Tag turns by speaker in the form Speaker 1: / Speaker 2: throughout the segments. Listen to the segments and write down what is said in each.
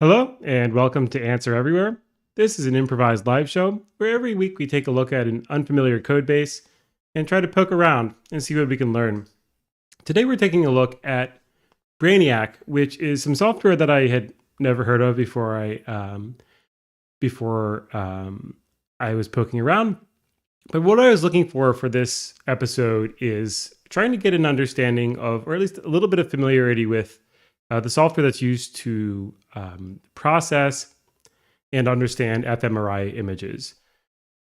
Speaker 1: Hello, and welcome to Answer Everywhere. This is an improvised live show where every week we take a look at an unfamiliar code base and try to poke around and see what we can learn. Today we're taking a look at BrainIAK, which is some software that I had never heard of before I was poking around. But what I was looking for this episode is trying to get an understanding of, or at least a little bit of familiarity with, the software that's used to process and understand fMRI images.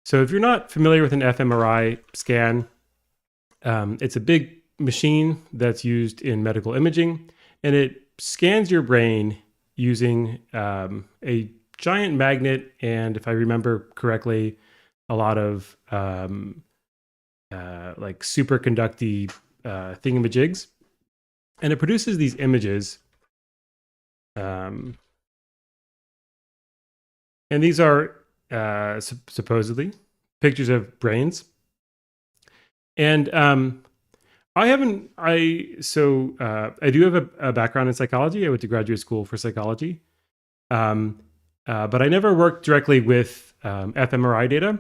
Speaker 1: So if you're not familiar with an fMRI scan, it's a big machine that's used in medical imaging, and it scans your brain using a giant magnet, and if I remember correctly, a lot of like superconducty thingamajigs, and it produces these images. And these are supposedly pictures of brains. And I do have a background in psychology. I went to graduate school for psychology. But I never worked directly with fMRI data.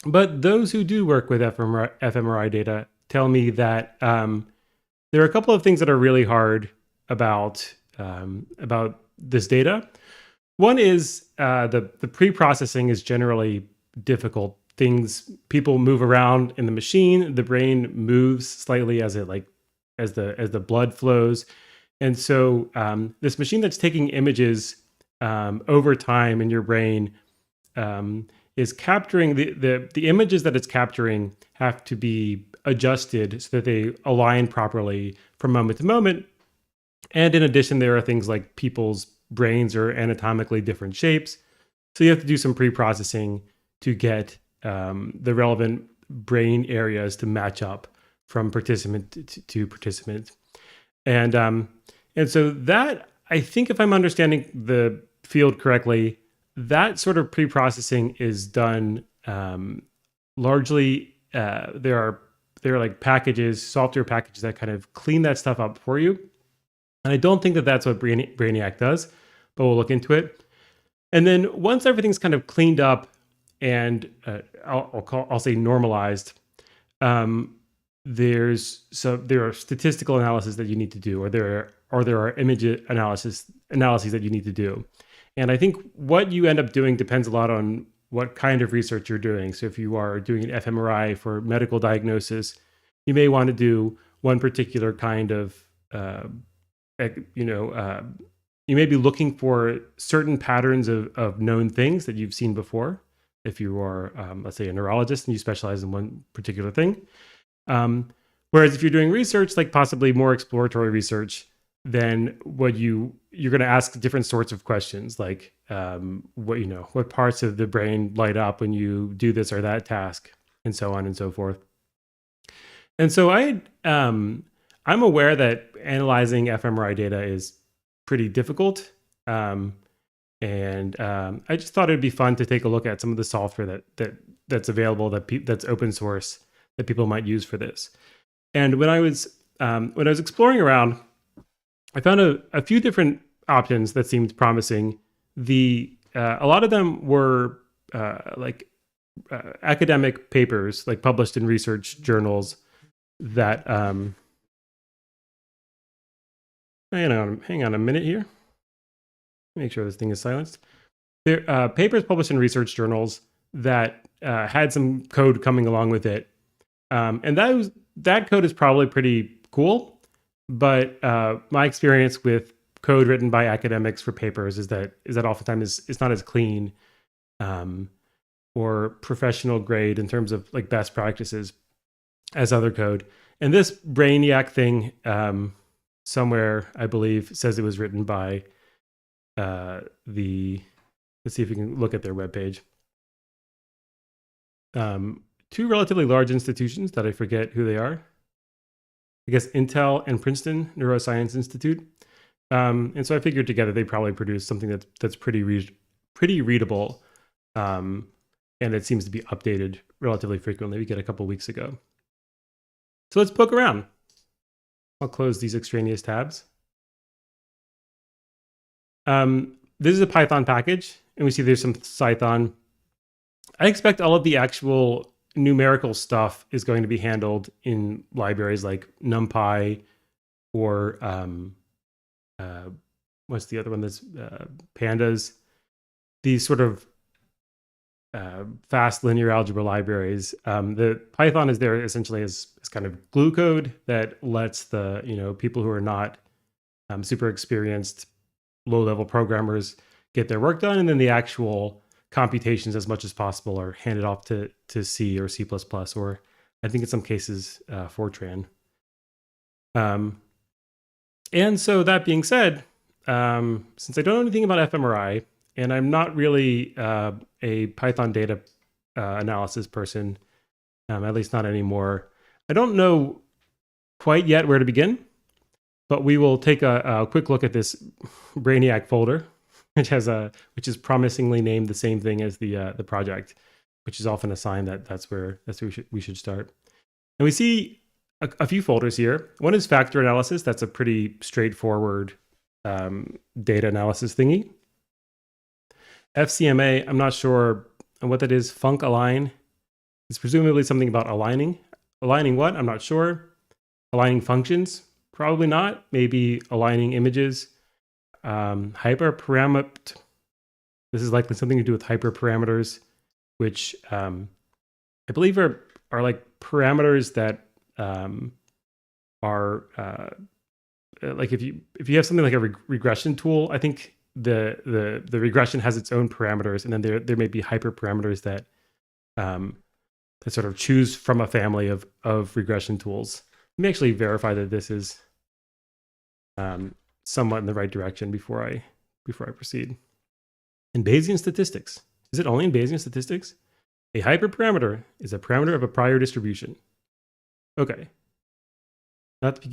Speaker 1: But those who do work with fMRI data tell me that there are a couple of things that are really hard about this data. One is the pre-processing is generally difficult. People move around in the machine. The brain moves slightly as the blood flows, and so this machine that's taking images over time in your brain is capturing the images that it's capturing have to be adjusted so that they align properly from moment to moment. And in addition, there are things like people's brains are anatomically different shapes. So you have to do some pre-processing to get the relevant brain areas to match up from participant to participant. And so that, I think if I'm understanding the field correctly, that sort of pre-processing is done largely, there are like software packages that kind of clean that stuff up for you. And I don't think that that's what BrainIAK does, but we'll look into it. And then once everything's kind of cleaned up and I'll say normalized, there are statistical analysis that you need to do, or there are image analyses that you need to do. And I think what you end up doing depends a lot on what kind of research you're doing. So if you are doing an fMRI for medical diagnosis, you may want to do one particular kind of you may be looking for certain patterns of known things that you've seen before. If you are, let's say, a neurologist and you specialize in one particular thing. Whereas if you're doing research, like possibly more exploratory research, then you're going to ask different sorts of questions, like what parts of the brain light up when you do this or that task, and so on and so forth. And so I'm aware that analyzing fMRI data is pretty difficult. I just thought it'd be fun to take a look at some of the software that's available, that's open source, that people might use for this. And when I was exploring around, I found a few different options that seemed promising. A lot of them were academic papers, like published in research journals that hang on a minute here. Make sure this thing is silenced. There papers published in research journals that had some code coming along with it, and that code is probably pretty cool. But my experience with code written by academics for papers is that oftentimes it's not as clean or professional grade in terms of like best practices as other code. And this BrainIAK thing, somewhere I believe says it was written by let's see if we can look at their webpage. Two relatively large institutions that I forget who they are. I guess Intel and Princeton Neuroscience Institute. And so I figured together they probably produced something that's pretty readable. And it seems to be updated relatively frequently. We get a couple weeks ago. So let's poke around. I'll close these extraneous tabs. this is a Python package, and we see there's some Python. I expect all of the actual numerical stuff is going to be handled in libraries like NumPy or what's the other one? That's Pandas. These sort of fast linear algebra libraries. The Python is there essentially as kind of glue code that lets the people who are not super experienced low level programmers get their work done, and then the actual computations as much as possible are handed off to C or C++, or I think in some cases Fortran. And so that being said, since I don't know anything about fMRI, and I'm not really a Python data analysis person, at least not anymore, I don't know quite yet where to begin, but we will take a quick look at this BrainIAK folder, which is promisingly named the same thing as the project, which is often a sign that that's where we should start. And we see a few folders here. One is factor analysis. That's a pretty straightforward data analysis thingy. FCMA, I'm not sure what that is. Func align is presumably something about aligning. Aligning what? I'm not sure. Aligning functions? Probably not. Maybe aligning images. Hyperparameter. This is likely something to do with hyperparameters, which I believe are like parameters that are like if you have something like a regression tool, I think the regression has its own parameters, and then there may be hyperparameters that that sort of choose from a family of regression tools. Let me actually verify that this is somewhat in the right direction before I proceed. In Bayesian statistics, is it only in Bayesian statistics? A hyperparameter is a parameter of a prior distribution. Okay. Not to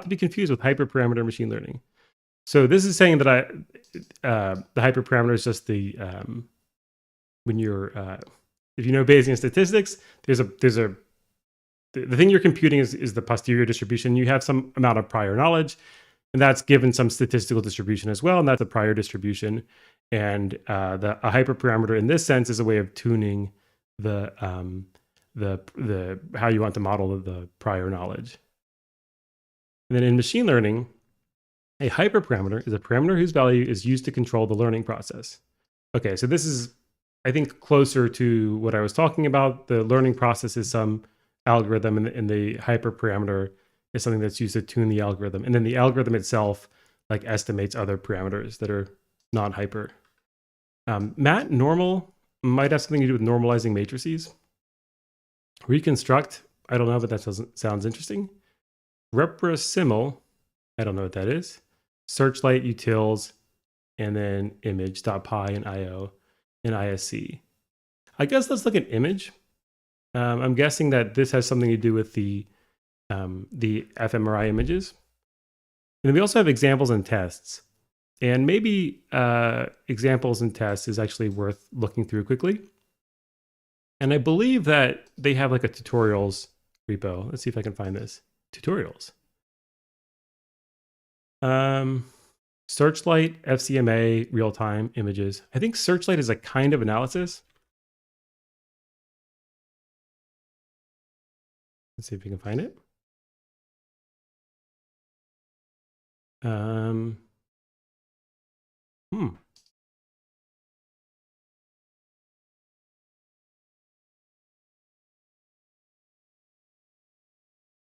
Speaker 1: be confused with hyperparameter machine learning. So this is saying that the hyperparameter is just the when you're if you know Bayesian statistics, the thing you're computing is the posterior distribution. You have some amount of prior knowledge, and that's given some statistical distribution as well, and that's a prior distribution. And a hyperparameter in this sense is a way of tuning the how you want to model the prior knowledge. And then in machine learning, a hyperparameter is a parameter whose value is used to control the learning process. Okay, so this is, I think, closer to what I was talking about. The learning process is some algorithm, and the hyperparameter is something that's used to tune the algorithm. And then the algorithm itself like estimates other parameters that are non-hyper. Matt, normal might have something to do with normalizing matrices. Reconstruct, I don't know, but that sounds interesting. Repressimal, I don't know what that is. Searchlight, utils, and then image.py and IO and ISC. I guess let's look at image. I'm guessing that this has something to do with the fMRI images. And then we also have examples and tests. And maybe examples and tests is actually worth looking through quickly. And I believe that they have like a tutorials repo. Let's see if I can find this. Tutorials. Searchlight, FCMA, real-time images. I think Searchlight is a kind of analysis. Let's see if we can find it.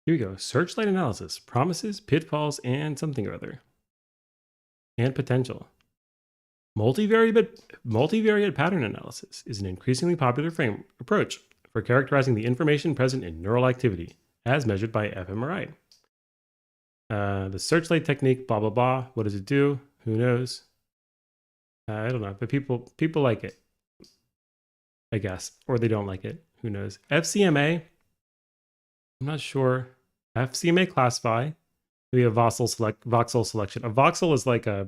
Speaker 1: Here we go. Searchlight analysis, promises, pitfalls, and something or other. And potential. Multivariate pattern analysis is an increasingly popular approach for characterizing the information present in neural activity, as measured by fMRI. The Searchlight technique, blah, blah, blah. What does it do? Who knows? I don't know, but people like it, I guess, or they don't like it. Who knows? FCMA, I'm not sure. FCMA classify. We have voxel selection. A voxel is like as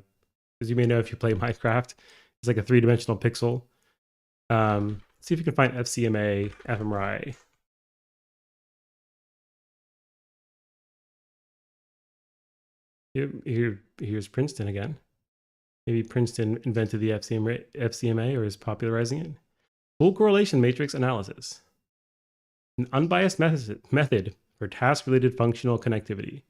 Speaker 1: you may know if you play Minecraft, it's like a 3-dimensional pixel. Let's see if you can find FCMA, fMRI. Here's Princeton again. Maybe Princeton invented the FCMA or is popularizing it. Full correlation matrix analysis. An unbiased method for task-related functional connectivity.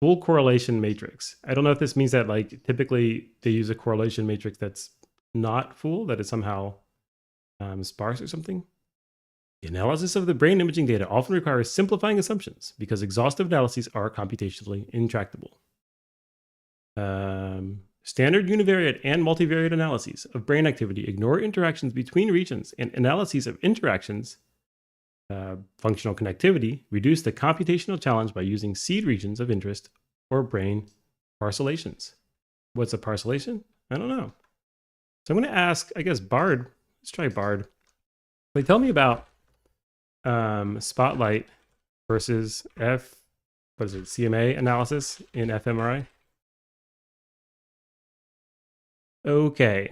Speaker 1: Full correlation matrix. I don't know if this means that like typically they use a correlation matrix that's not full, that is somehow sparse or something. The analysis of the brain imaging data often requires simplifying assumptions because exhaustive analyses are computationally intractable. Standard univariate and multivariate analyses of brain activity ignore interactions between regions, and analyses of interactions, functional connectivity, reduce the computational challenge by using seed regions of interest or brain parcellations. What's a parcellation? I don't know. So I'm going to ask, I guess, Bard. Let's try Bard. Like, tell me about Spotlight versus CMA analysis in fMRI. Okay.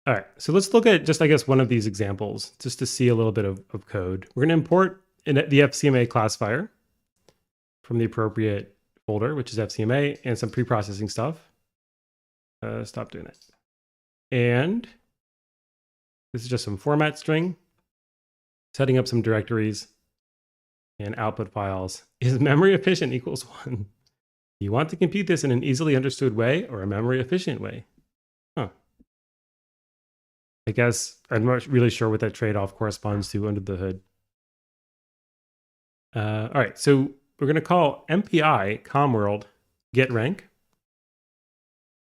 Speaker 1: All right, so let's look at just, I guess, one of these examples just to see a little bit of code. We're going to import the FCMA classifier from the appropriate folder, which is FCMA, and some pre-processing stuff. Stop doing it. And this is just some format string, setting up some directories and output files. Is memory efficient equals 1? You want to compute this in an easily understood way or a memory efficient way? I guess I'm not really sure what that trade-off corresponds to under the hood. All right, so we're going to call MPI ComWorld getRank.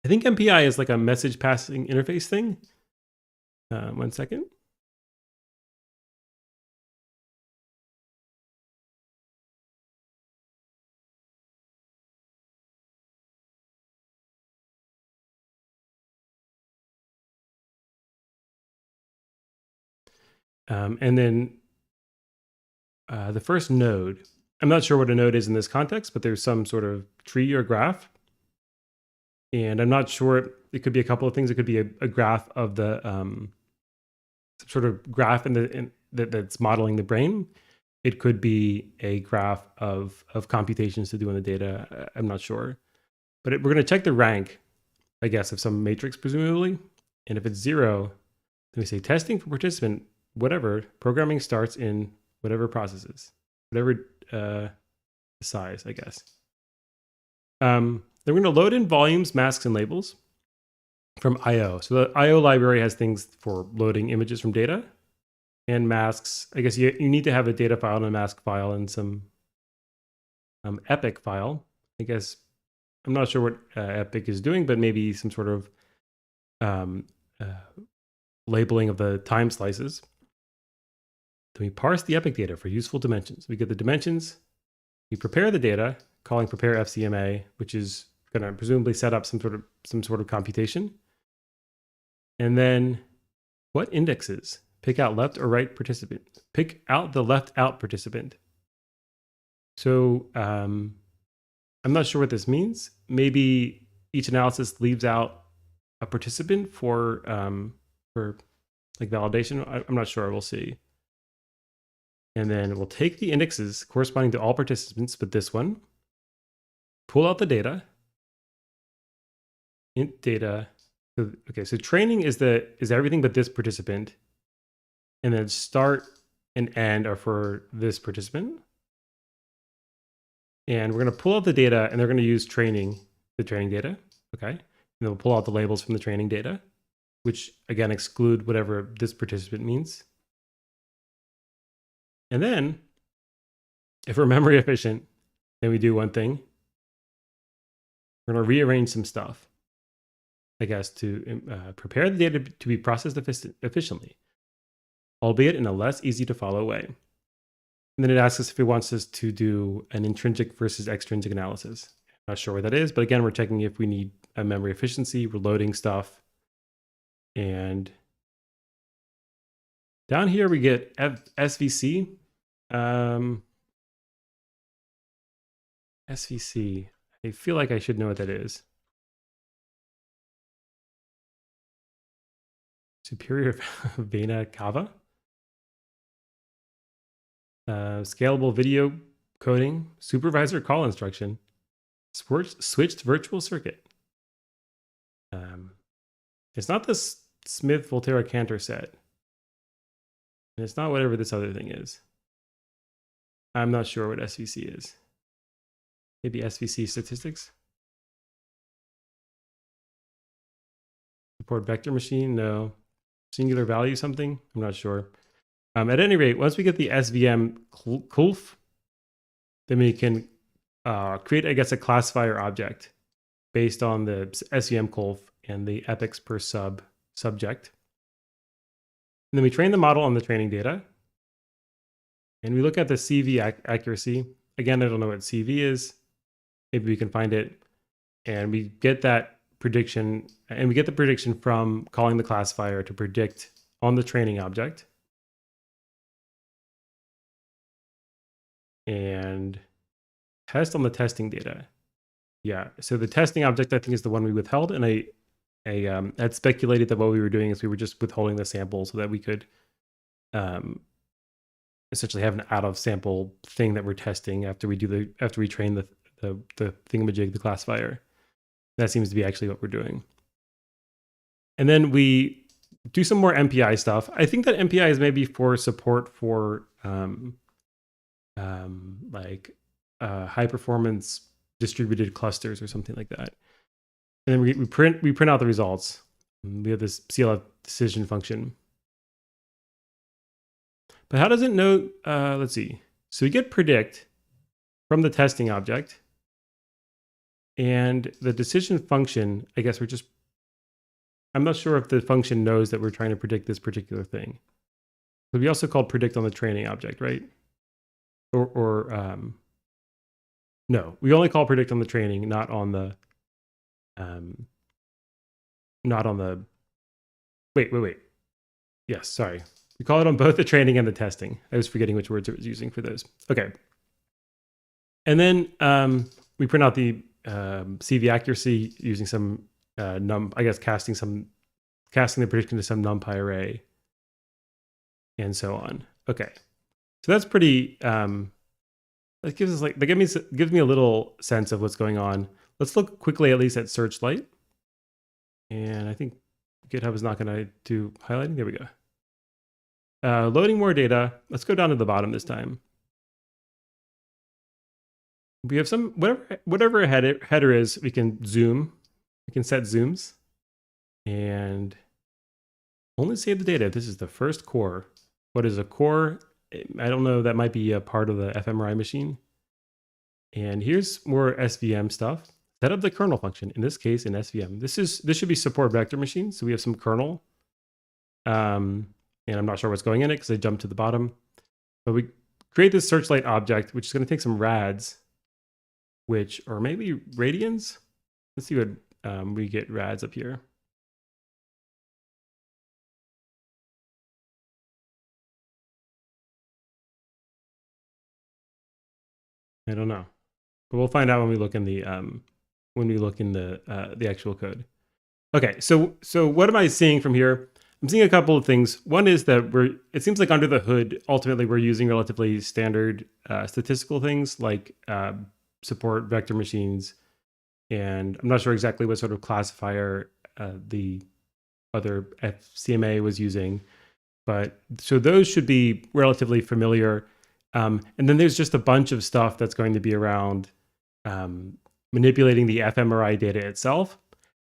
Speaker 1: I think MPI is like a message passing interface thing. 1 second. And then the first node, I'm not sure what a node is in this context, but there's some sort of tree or graph. And I'm not sure, it could be a couple of things. It could be a graph of the, some sort of graph that's modeling the brain. It could be a graph of computations to do on the data. I'm not sure. But we're going to check the rank, I guess, of some matrix, presumably. And if it's 0, then we say testing for participant, whatever, programming starts in whatever processes, whatever size, I guess. Then we're going to load in volumes, masks, and labels from I/O. So the I/O library has things for loading images from data and masks. I guess you need to have a data file and a mask file and some epic file. I guess I'm not sure what epic is doing, but maybe some sort of labeling of the time slices. Then we parse the epic data for useful dimensions. We get the dimensions, we prepare the data, calling prepare FCMA, which is going to presumably set up some sort of computation. And then what indexes? Pick out left or right participant. Pick out the left out participant. So I'm not sure what this means. Maybe each analysis leaves out a participant for like validation. I'm not sure. We'll see. And then we'll take the indexes corresponding to all participants, but this one, pull out the data, int data. Okay, so training is everything but this participant, and then start and end are for this participant. And we're going to pull out the data, and they're going to use the training data. Okay, and then we'll pull out the labels from the training data, which again exclude whatever this participant means. And then, if we're memory efficient, then we do one thing. We're going to rearrange some stuff, I guess, to prepare the data to be processed efficiently, albeit in a less easy to follow way. And then it asks us if it wants us to do an intrinsic versus extrinsic analysis. I'm not sure what that is, but again, we're checking if we need a memory efficiency, we're loading stuff. And down here we get SVC. SVC. I feel like I should know what that is. Superior vena cava. Scalable video coding. Supervisor call instruction. Switched virtual circuit. It's not the Smith-Volterra-Cantor set. And it's not whatever this other thing is. I'm not sure what SVC is. Maybe SVC statistics? Support vector machine? No. Singular value something? I'm not sure. At any rate, once we get the SVM CULF, then we can create, I guess, a classifier object based on the SVM CULF and the epochs per subject. And then we train the model on the training data. And we look at the CV accuracy. Again, I don't know what CV is. Maybe we can find it. And we get that prediction. And we get the prediction from calling the classifier to predict on the training object. And test on the testing data. Yeah, so the testing object, I think, is the one we withheld. And I had speculated that what we were doing is we were just withholding the sample so that we could essentially have an out of sample thing that we're testing after we train the thingamajig, the classifier. That seems to be actually what we're doing. And then we do some more MPI stuff. I think that MPI is maybe for support for high performance distributed clusters or something like that. And then we print out the results. We have this CLF decision function. But how does it know? Let's see. So we get predict from the testing object. And the decision function, I guess I'm not sure if the function knows that we're trying to predict this particular thing. But we also called predict on the training object, right? No, we only call predict on the training, not on the wait. Yes, sorry. We call it on both the training and the testing. I was forgetting which words I was using for those. Okay. And then we print out the CV accuracy using some casting the prediction to some NumPy array and so on. Okay. So that's pretty that gives me a little sense of what's going on. Let's look quickly at least at Searchlight. And I think GitHub is not going to do highlighting. There we go. Loading more data. Let's go down to the bottom this time. We have some, whatever a header is, we can zoom. We can set zooms. And only save the data. This is the first core. What is a core? I don't know. That might be a part of the fMRI machine. And here's more SVM stuff. Set up the kernel function. In this case, in SVM. This should be support vector machine. So we have some kernel. And I'm not sure what's going in it because I jumped to the bottom. But we create this Searchlight object, which is going to take some rads, or maybe radians. Let's see what we get rads up here. I don't know, but we'll find out when we look in the actual code. Okay, so what am I seeing from here? I'm seeing a couple of things. One is that it seems like under the hood, ultimately we're using relatively standard statistical things like support vector machines, and I'm not sure exactly what sort of classifier the other FCMA was using, but so those should be relatively familiar. And then there's just a bunch of stuff that's going to be around manipulating the fMRI data itself.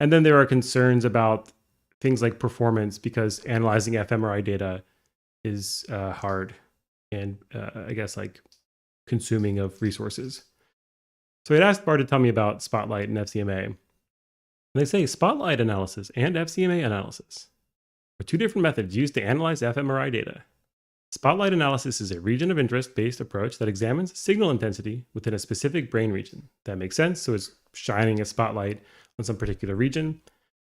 Speaker 1: And then there are concerns about things like performance because analyzing fMRI data is hard and I guess like consuming of resources. So I'd asked Bart to tell me about Spotlight and FCMA. And they say Spotlight analysis and FCMA analysis are two different methods used to analyze fMRI data. Spotlight analysis is a region of interest-based approach that examines signal intensity within a specific brain region. That makes sense, so it's shining a spotlight on some particular region.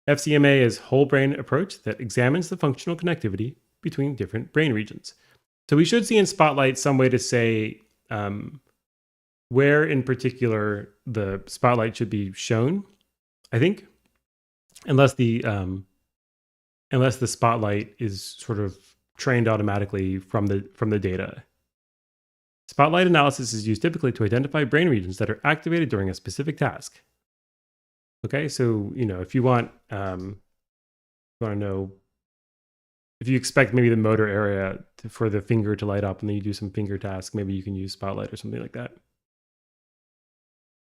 Speaker 1: FCMA is whole brain approach that examines the functional connectivity between different brain regions. So we should see in Spotlight some way to say where in particular the spotlight should be shown, I think, unless the spotlight is sort of trained automatically from the data. Spotlight analysis is used typically to identify brain regions that are activated during a specific task. Okay, so if you want to know if you expect maybe the motor area for the finger to light up, and then you do some finger task, maybe you can use Spotlight or something like that.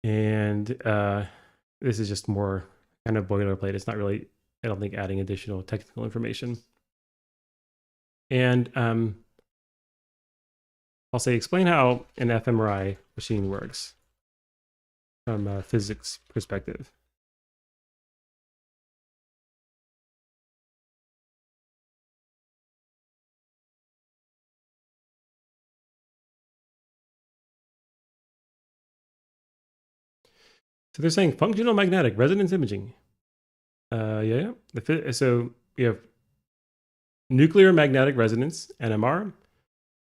Speaker 1: And this is just more kind of boilerplate. It's not really, I don't think, adding additional technical information. And I'll say explain how an fMRI machine works from a physics perspective. So they're saying functional magnetic resonance imaging. Yeah. So we have nuclear magnetic resonance, NMR.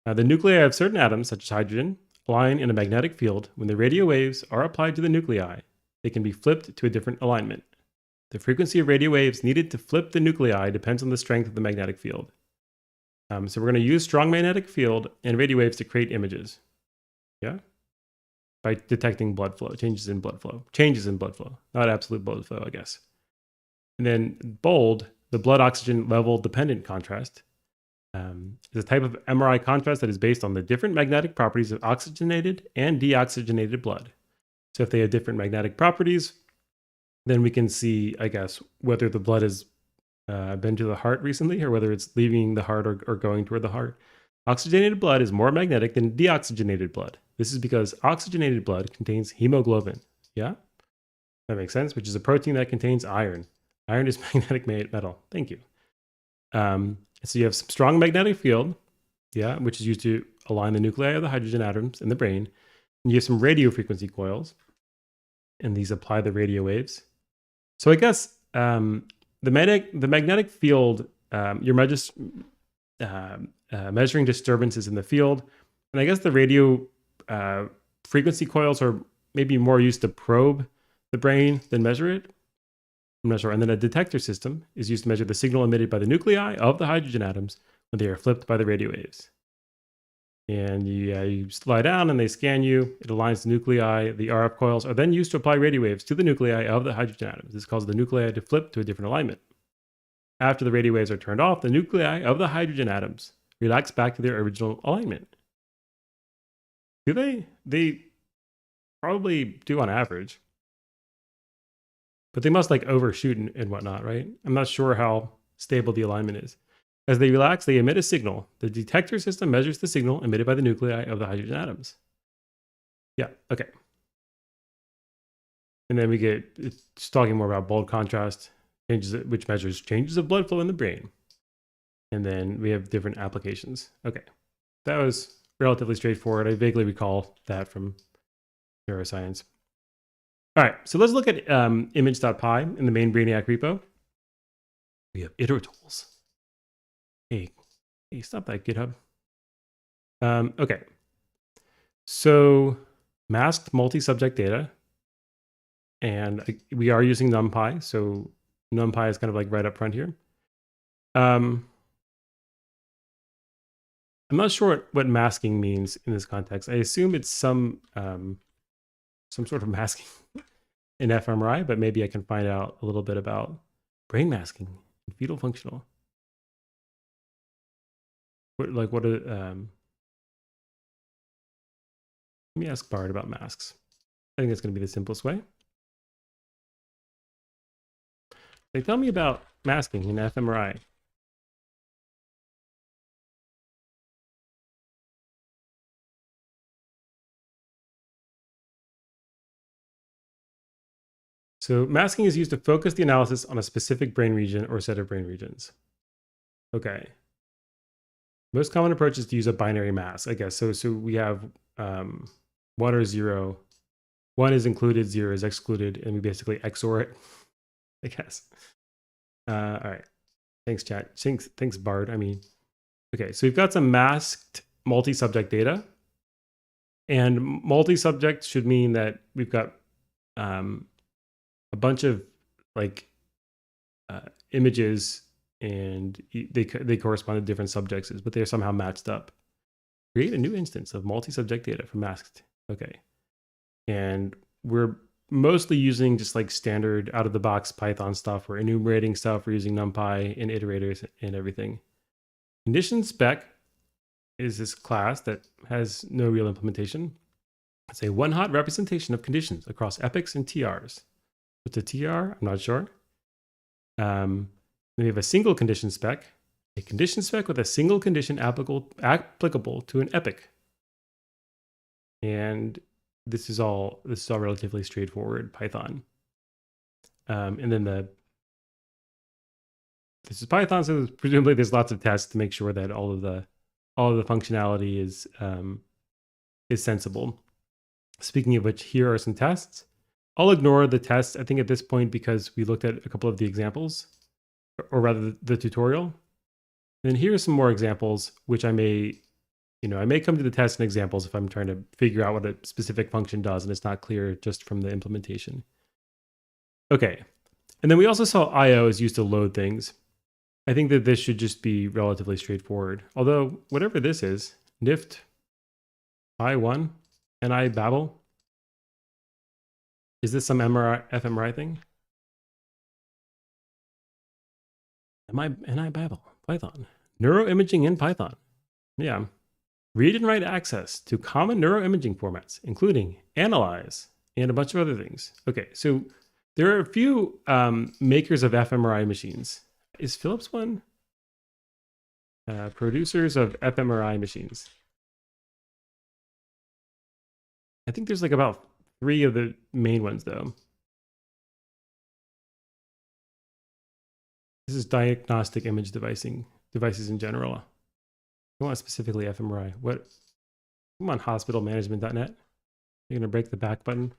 Speaker 1: The nuclei of certain atoms, such as hydrogen, align in a magnetic field. When the radio waves are applied to the nuclei, they can be flipped to a different alignment. The frequency of radio waves needed to flip the nuclei depends on the strength of the magnetic field. So we're going to use strong magnetic field and radio waves to create images. Yeah. By detecting blood flow, changes in blood flow, not absolute blood flow, I guess. And then bold, the blood oxygen level dependent contrast, is a type of MRI contrast that is based on the different magnetic properties of oxygenated and deoxygenated blood. So if they have different magnetic properties, then we can see, I guess, whether the blood has been to the heart recently or whether it's leaving the heart or going toward the heart. Oxygenated blood is more magnetic than deoxygenated blood. This is because oxygenated blood contains hemoglobin. Yeah? That makes sense, which is a protein that contains iron. Iron is magnetic metal. Thank you. So you have some strong magnetic field, yeah, which is used to align the nuclei of the hydrogen atoms in the brain. And you have some radio frequency coils, and these apply the radio waves. So I guess the magnetic field, you're measuring disturbances in the field, and I guess the radio frequency coils are maybe more used to probe the brain than measure it. I'm not sure. And then a detector system is used to measure the signal emitted by the nuclei of the hydrogen atoms when they are flipped by the radio waves. And you lie down and they scan you. It aligns the nuclei. The RF coils are then used to apply radio waves to the nuclei of the hydrogen atoms. This causes the nuclei to flip to a different alignment. After the radio waves are turned off, the nuclei of the hydrogen atoms relax back to their original alignment. Do they? They probably do on average. But they must overshoot and whatnot, right? I'm not sure how stable the alignment is. As they relax, they emit a signal. The detector system measures the signal emitted by the nuclei of the hydrogen atoms. Yeah, okay. And then it's talking more about bold contrast, which measures changes of blood flow in the brain. And then we have different applications. Okay, that was relatively straightforward. I vaguely recall that from neuroscience. All right, so let's look at image.py in the main BrainIAK repo. We have itertools. Hey, stop that, GitHub. Okay, so masked multi-subject data, and we are using NumPy, so NumPy is kind of right up front here. I'm not sure what masking means in this context. I assume it's some sort of masking in fMRI, but maybe I can find out a little bit about brain masking and fetal functional. Let me ask Bard about masks. I think that's going to be the simplest way. Tell me about masking in fMRI. So masking is used to focus the analysis on a specific brain region or set of brain regions. Okay. Most common approach is to use a binary mask, I guess. So we have 1 or 0. 1 is included, 0 is excluded, and we basically XOR it, I guess. All right. Thanks, chat. Thanks, Bard. Okay, so we've got some masked multi-subject data. And multi-subject should mean that we've got a bunch of images, and they correspond to different subjects, but they're somehow matched up. Create a new instance of multi-subject data from masked. Okay. And we're mostly using just like standard out-of-the-box Python stuff. We're enumerating stuff. We're using NumPy and iterators and everything. Condition spec is this class that has no real implementation. It's a one-hot representation of conditions across epochs and TRs. What's a TR? I'm not sure. Then we have a single condition spec, a condition spec with a single condition applicable to an epoch. And this is all relatively straightforward Python. And then this is Python, so presumably there's lots of tests to make sure that all of the functionality is sensible. Speaking of which, here are some tests. I'll ignore the tests, I think, at this point because we looked at a couple of the examples, or rather the tutorial. And then here are some more examples, which I may come to the tests and examples if I'm trying to figure out what a specific function does and it's not clear just from the implementation. Okay, and then we also saw I/O is used to load things. I think that this should just be relatively straightforward. Although, whatever this is, NIFT, I1, and I Babel, is this some fMRI thing? NI Babel, Python. Neuroimaging in Python. Yeah. Read and write access to common neuroimaging formats, including analyze and a bunch of other things. Okay, so there are a few makers of fMRI machines. Is Philips one? Producers of fMRI machines. I think there's like about 3 of the main ones, though. This is diagnostic image devices in general. I want specifically fMRI. What? I'm on hospitalmanagement.net. You're going to break the back button.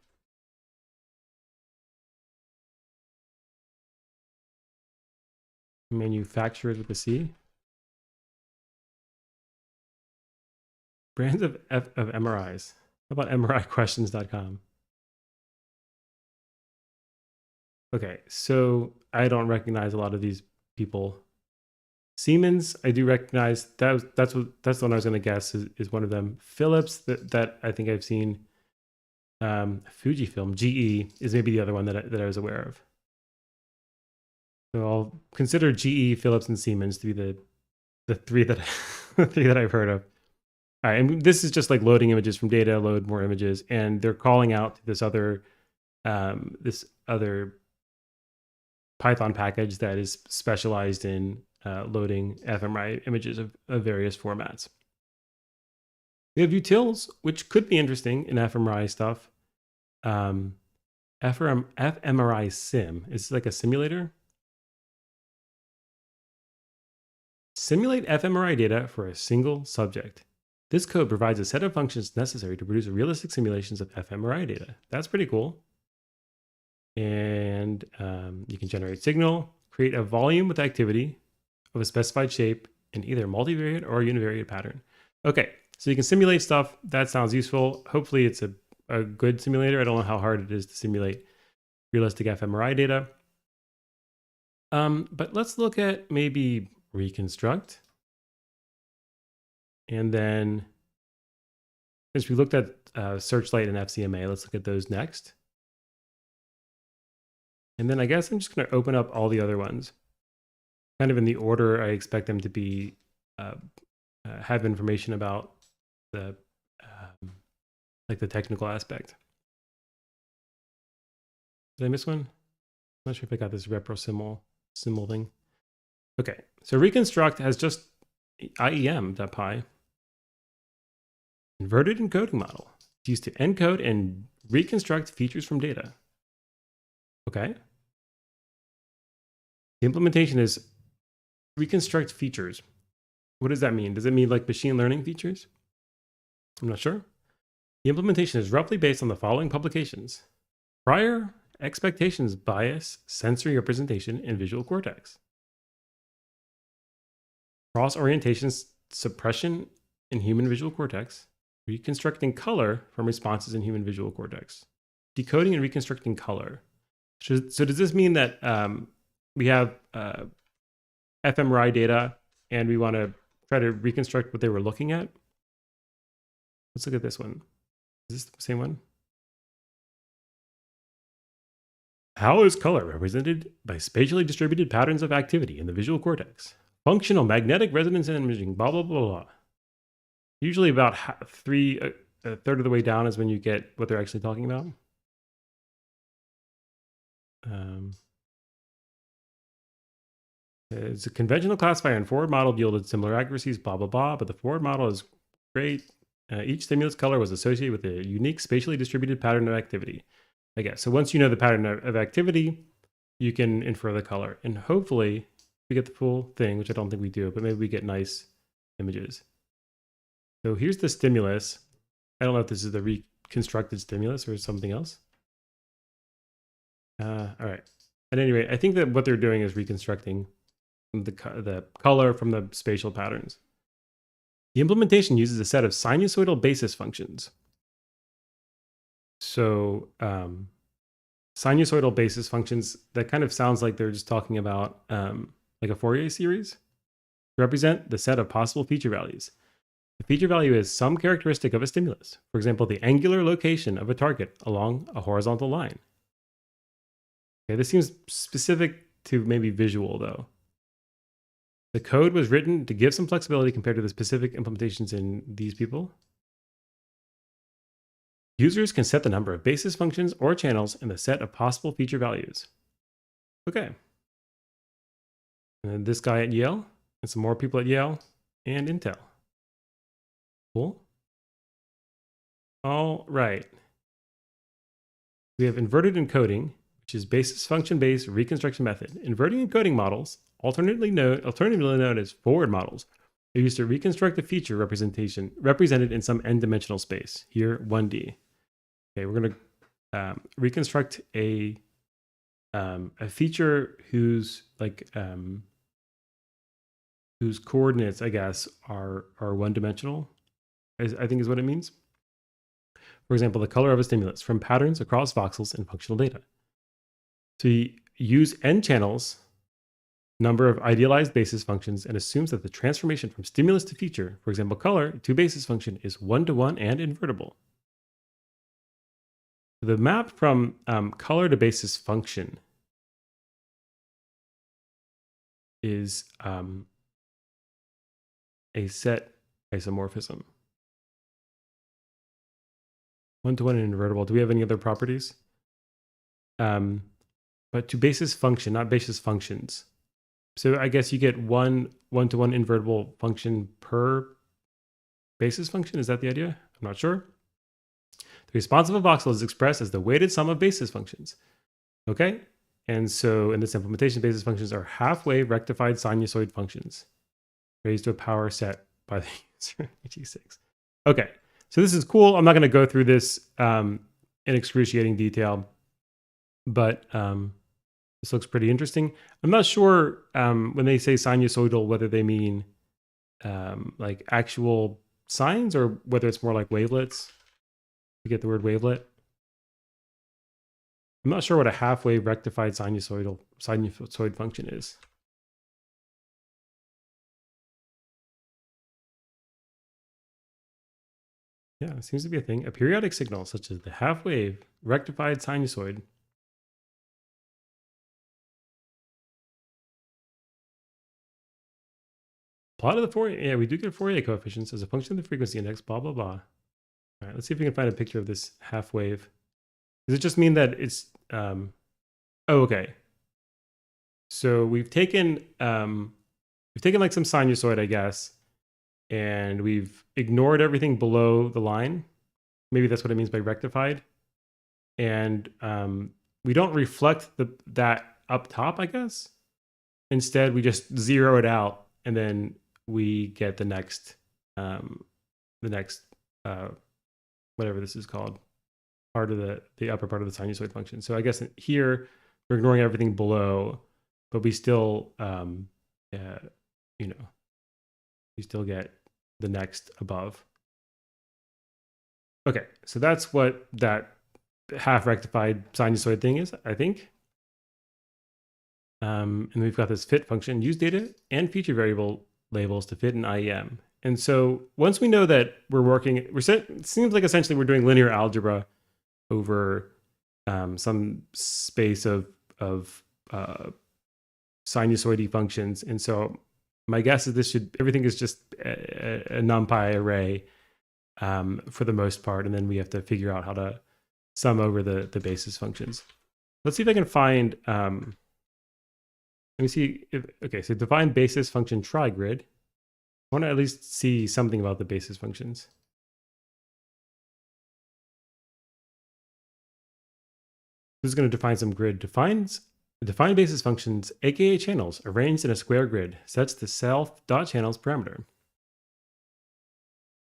Speaker 1: Manufacturers with a C. Brands of MRIs. How about MRIquestions.com? Okay, so I don't recognize a lot of these people. Siemens, I do recognize. That's the one I was going to guess is one of them. Philips, that I think I've seen. Fujifilm, GE is maybe the other one that I was aware of. So I'll consider GE, Philips, and Siemens to be the 3 that the 3 that I've heard of. All right, and this is just like loading images from data, load more images, and they're calling out this other Python package that is specialized in loading fMRI images of various formats. We have utils, which could be interesting in fMRI stuff. fMRI sim is like a simulator. Simulate fMRI data for a single subject. This code provides a set of functions necessary to produce realistic simulations of fMRI data. That's pretty cool. And you can generate signal, create a volume with activity of a specified shape in either multivariate or univariate pattern. Okay, so you can simulate stuff. That sounds useful. Hopefully it's a good simulator. I don't know how hard it is to simulate realistic fMRI data. But let's look at maybe reconstruct. And then, since we looked at Searchlight and FCMA, let's look at those next. And then I guess I'm just going to open up all the other ones, kind of in the order I expect them to be, have information about the like the technical aspect. Did I miss one? I'm not sure if I got this repro symbol thing. Okay, so reconstruct has just IEM.py. Inverted encoding model. It's used to encode and reconstruct features from data. Okay. The implementation is reconstruct features. What does that mean? Does it mean like machine learning features? I'm not sure. The implementation is roughly based on the following publications: prior expectations bias, sensory representation, and visual cortex. Cross-orientation suppression in human visual cortex. Reconstructing color from responses in human visual cortex. Decoding and reconstructing color. So does this mean that we have fMRI data and we want to try to reconstruct what they were looking at? Let's look at this one. Is this the same one? How is color represented by spatially distributed patterns of activity in the visual cortex? Functional magnetic resonance imaging, blah, blah, blah, blah. Usually about a third of the way down is when you get what they're actually talking about. It's a conventional classifier and forward model yielded similar accuracies, blah, blah, blah, but the forward model is great. Each stimulus color was associated with a unique spatially distributed pattern of activity. I guess. So once you know the pattern of activity, you can infer the color. And hopefully we get the full thing, which I don't think we do, but maybe we get nice images. So here's the stimulus. I don't know if this is the reconstructed stimulus or something else. All right. At any rate, I think that what they're doing is reconstructing the color from the spatial patterns. The implementation uses a set of sinusoidal basis functions. So sinusoidal basis functions, that kind of sounds like they're just talking about like a Fourier series, represent the set of possible feature values. The feature value is some characteristic of a stimulus. For example, the angular location of a target along a horizontal line. Okay, this seems specific to maybe visual though. The code was written to give some flexibility compared to the specific implementations in these people. Users can set the number of basis functions or channels in the set of possible feature values. Okay. And then this guy at Yale, and some more people at Yale and Intel. Cool. All right. We have inverted encoding, which is basis function-based reconstruction method. Inverting encoding models, alternatively known as forward models, are used to reconstruct a feature representation represented in some n-dimensional space, here 1D. Okay, we're going to reconstruct a feature whose coordinates, I guess, are one-dimensional. I think is what it means. For example, the color of a stimulus from patterns across voxels in functional data. So you use n channels, number of idealized basis functions, and assumes that the transformation from stimulus to feature, for example, color, to basis function is one-to-one and invertible. The map from color to basis function is a set isomorphism. One-to-one and invertible. Do we have any other properties? But to basis function, not basis functions. So I guess you get one-to-one invertible function per basis function. Is that the idea? I'm not sure. The response of a voxel is expressed as the weighted sum of basis functions. Okay? And so in this implementation, basis functions are half-wave rectified sinusoid functions raised to a power set by the user G6. Okay, so this is cool. I'm not going to go through this in excruciating detail, but this looks pretty interesting. I'm not sure when they say sinusoidal, whether they mean like actual sines or whether it's more like wavelets. You get the word wavelet. I'm not sure what a half-wave rectified sinusoid function is. Yeah, it seems to be a thing. A periodic signal such as the half-wave rectified sinusoid plot of the Fourier. Yeah, we do get Fourier coefficients as a function of the frequency index, blah, blah, blah. All right, let's see if we can find a picture of this half-wave. Does it just mean that it's... oh, okay. So we've taken like some sinusoid, I guess, and we've ignored everything below the line. Maybe that's what it means by rectified. And we don't reflect that up top, I guess. Instead, we just zero it out, and then we get the next whatever this is called, part of the upper part of the sinusoid function. So I guess here we're ignoring everything below, but we still, we still get the next above. Okay, so that's what that half rectified sinusoid thing is, I think. And we've got this fit function, use data and feature variable labels to fit an IEM. And so once we know that it seems like essentially we're doing linear algebra over some space of sinusoidy functions. And so my guess is everything is just a NumPy array for the most part. And then we have to figure out how to sum over the basis functions. Let's see if I can find, let me see so define basis function trigrid. I want to at least see something about the basis functions. This is going to define some grid. Define basis functions, aka channels, arranged in a square grid, sets the self.channels parameter.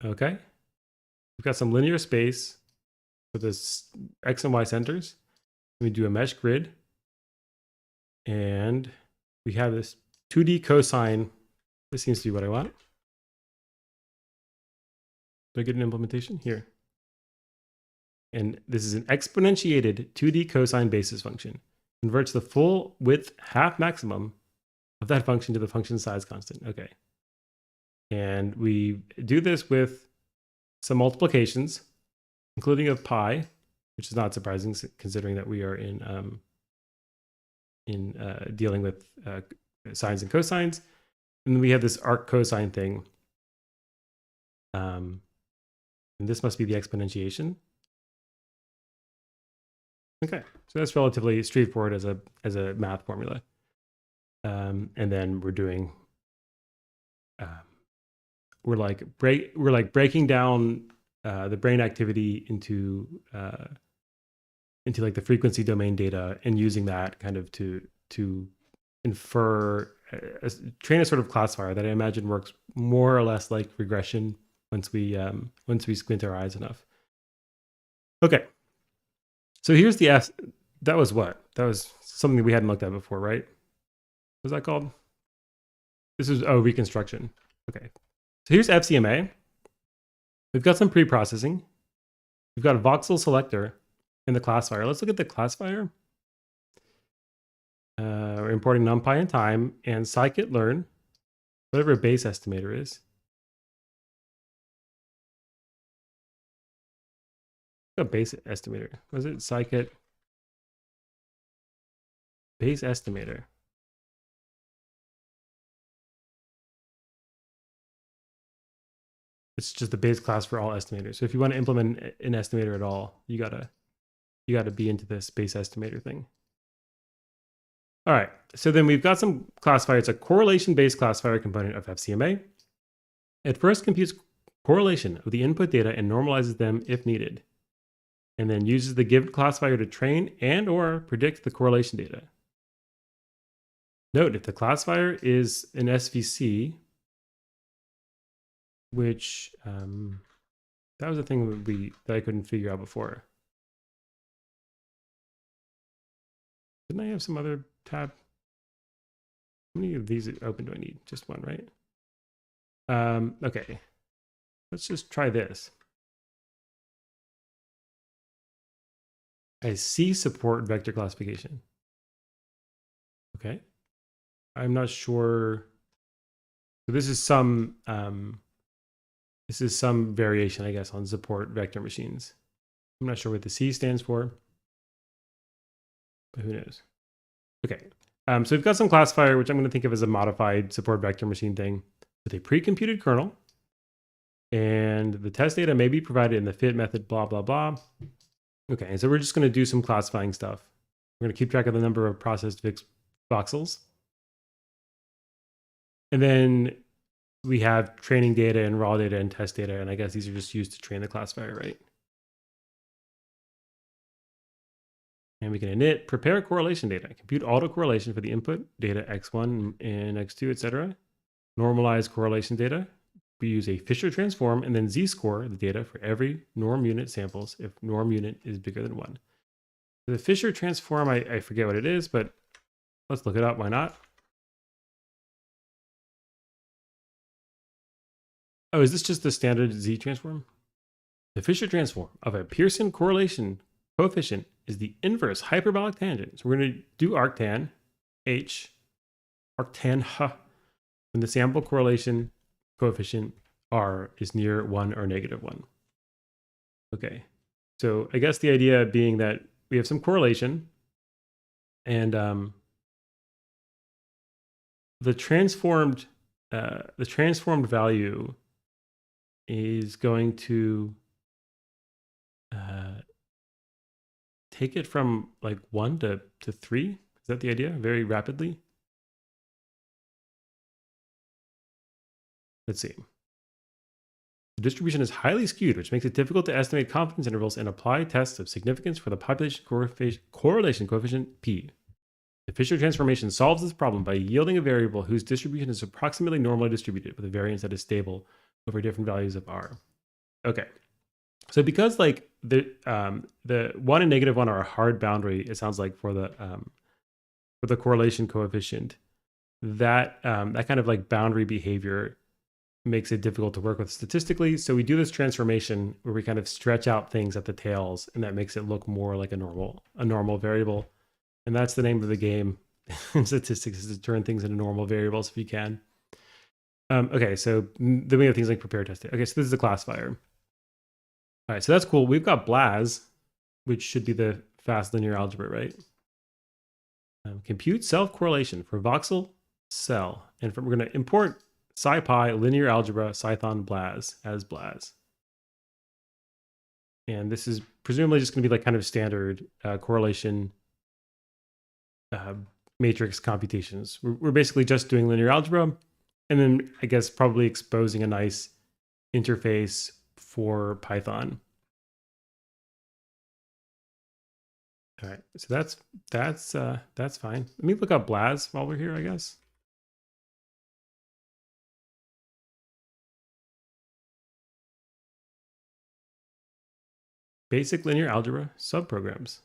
Speaker 1: Okay. We've got some linear space for this X and Y centers. We do a mesh grid. And we have this 2D cosine. This seems to be what I want. Do I get an implementation? Here. And this is an exponentiated 2D cosine basis function. Converts the full width half maximum of that function to the function size constant. Okay. And we do this with some multiplications, including of pi, which is not surprising considering that we are in dealing with sines and cosines. And then we have this arc cosine thing. And this must be the exponentiation. Okay, so that's relatively straightforward as a math formula. And then we're doing, we're like breaking down the brain activity into like the frequency domain data and using that kind of to infer, train a sort of classifier that I imagine works more or less like regression once we squint our eyes enough. Okay. So here's the that was what? That was something that we hadn't looked at before, right? What was that called? This is, reconstruction. Okay. So here's FCMA. We've got some pre-processing. We've got a voxel selector in the classifier. Let's look at the classifier. We're importing NumPy and time and scikit-learn, whatever a base estimator is. A base estimator. Was it scikit base estimator? It's just the base class for all estimators. So if you want to implement an estimator at all, you gotta be into this base estimator thing. All right. So then we've got some classifier. It's a correlation-based classifier component of FCMA. It first computes correlation of the input data and normalizes them if needed, and then uses the given classifier to train and or predict the correlation data. Note, if the classifier is an SVC, which that was a thing that I couldn't figure out before. Didn't I have some other tab? How many of these open do I need? Just one, right? Okay, let's just try this. I see support vector classification. Okay, I'm not sure. So this is some variation, I guess, on support vector machines. I'm not sure what the C stands for, but who knows? Okay, so we've got some classifier, which I'm going to think of as a modified support vector machine thing with a pre-computed kernel, and the test data may be provided in the fit method, blah, blah, blah. Okay, and so we're just going to do some classifying stuff. We're going to keep track of the number of processed voxels. And then we have training data and raw data and test data, and I guess these are just used to train the classifier, right? And we can init, prepare correlation data, compute autocorrelation for the input data x1 and x2, etc. Normalize correlation data. We use a Fisher transform and then z-score the data for every norm unit samples if norm unit is bigger than 1. The Fisher transform, I forget what it is, but let's look it up. Why not? Oh, is this just the standard z transform? The Fisher transform of a Pearson correlation coefficient is the inverse hyperbolic tangent. So we're going to do arctan h, arctan h, and the sample correlation coefficient R is near 1 or negative 1. Okay, so I guess the idea being that we have some correlation, and the transformed value is going to take it from like 1 to 3. Is that the idea? Very rapidly. Let's see. The distribution is highly skewed, which makes it difficult to estimate confidence intervals and apply tests of significance for the population correlation coefficient P. The Fisher transformation solves this problem by yielding a variable whose distribution is approximately normally distributed with a variance that is stable over different values of R. Okay. So because like the 1 and negative 1 are a hard boundary, it sounds like for the correlation coefficient, that that kind of like boundary behavior makes it difficult to work with statistically. So we do this transformation where we kind of stretch out things at the tails, and that makes it look more like a normal variable. And that's the name of the game in statistics, is to turn things into normal variables if you can. Okay, so then we have things like prepare testing. Okay, so this is a classifier. All right, so that's cool. We've got BLAS, which should be the fast linear algebra, right? Compute self-correlation for voxel cell. And we're going to import SciPy linear algebra Cython BLAS as BLAS. And this is presumably just going to be like kind of standard correlation matrix computations. We're basically just doing linear algebra, and then I guess probably exposing a nice interface for Python. All right, so that's fine. Let me look up BLAS while we're here, I guess. Basic linear algebra subprograms.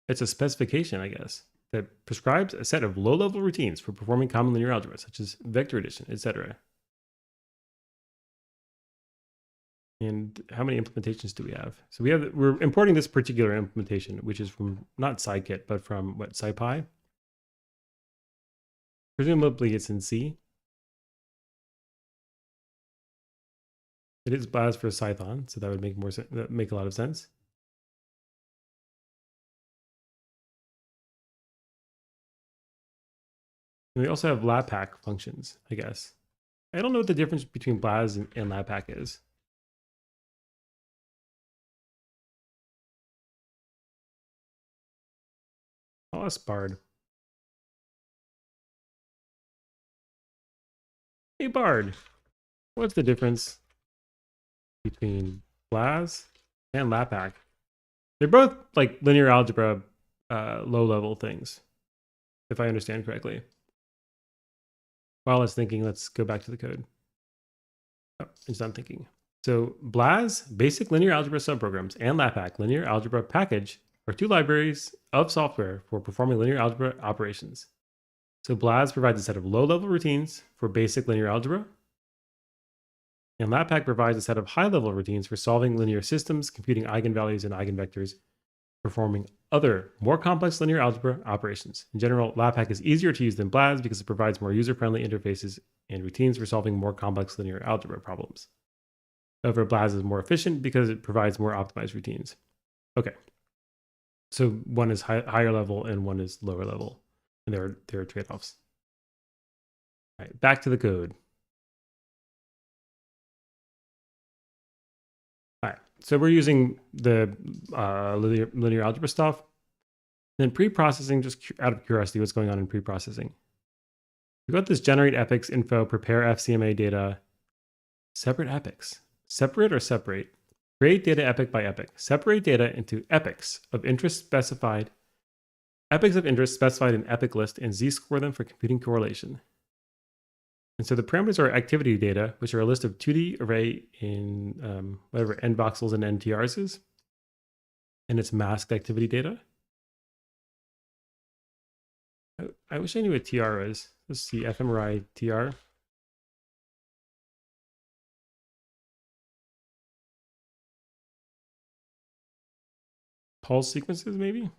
Speaker 1: It's a specification, I guess, that prescribes a set of low-level routines for performing common linear algebra, such as vector addition, etc. And how many implementations do we have? So we're importing this particular implementation, which is from not scikit, but from what, SciPy? Presumably it's in C. It is BLAS for Cython, so that would make a lot of sense. And we also have LabPack functions, I guess. I don't know what the difference between BLAS and LabPack is. I'll ask Bard. Hey Bard, what's the difference between BLAS and LabPack? They're both like linear algebra low-level things, if I understand correctly. While I was thinking, let's go back to the code. Oh, it's done thinking. So BLAS, basic linear algebra subprograms, and LabPack, linear algebra package, are two libraries of software for performing linear algebra operations. So BLAS provides a set of low-level routines for basic linear algebra, and LabPack provides a set of high-level routines for solving linear systems, computing eigenvalues and eigenvectors, performing other, more complex linear algebra operations. In general, LabPack is easier to use than BLAS because it provides more user-friendly interfaces and routines for solving more complex linear algebra problems. However, BLAS is more efficient because it provides more optimized routines. Okay, so one is higher level and one is lower level, and there are trade-offs. All right, back to the code. All right, so we're using the linear algebra stuff. Then pre-processing, just out of curiosity, what's going on in pre-processing? We've got this generate epochs info, prepare FCMA data, separate epochs. Separate or separate? Create data epoch by epoch. Separate data into epochs of interest specified in epoch list, and z-score them for computing correlation. And so the parameters are activity data, which are a list of 2D array in whatever n voxels and n TRs is. And it's masked activity data. I wish I knew what TR is. Let's see, fMRI TR. Pulse sequences, maybe?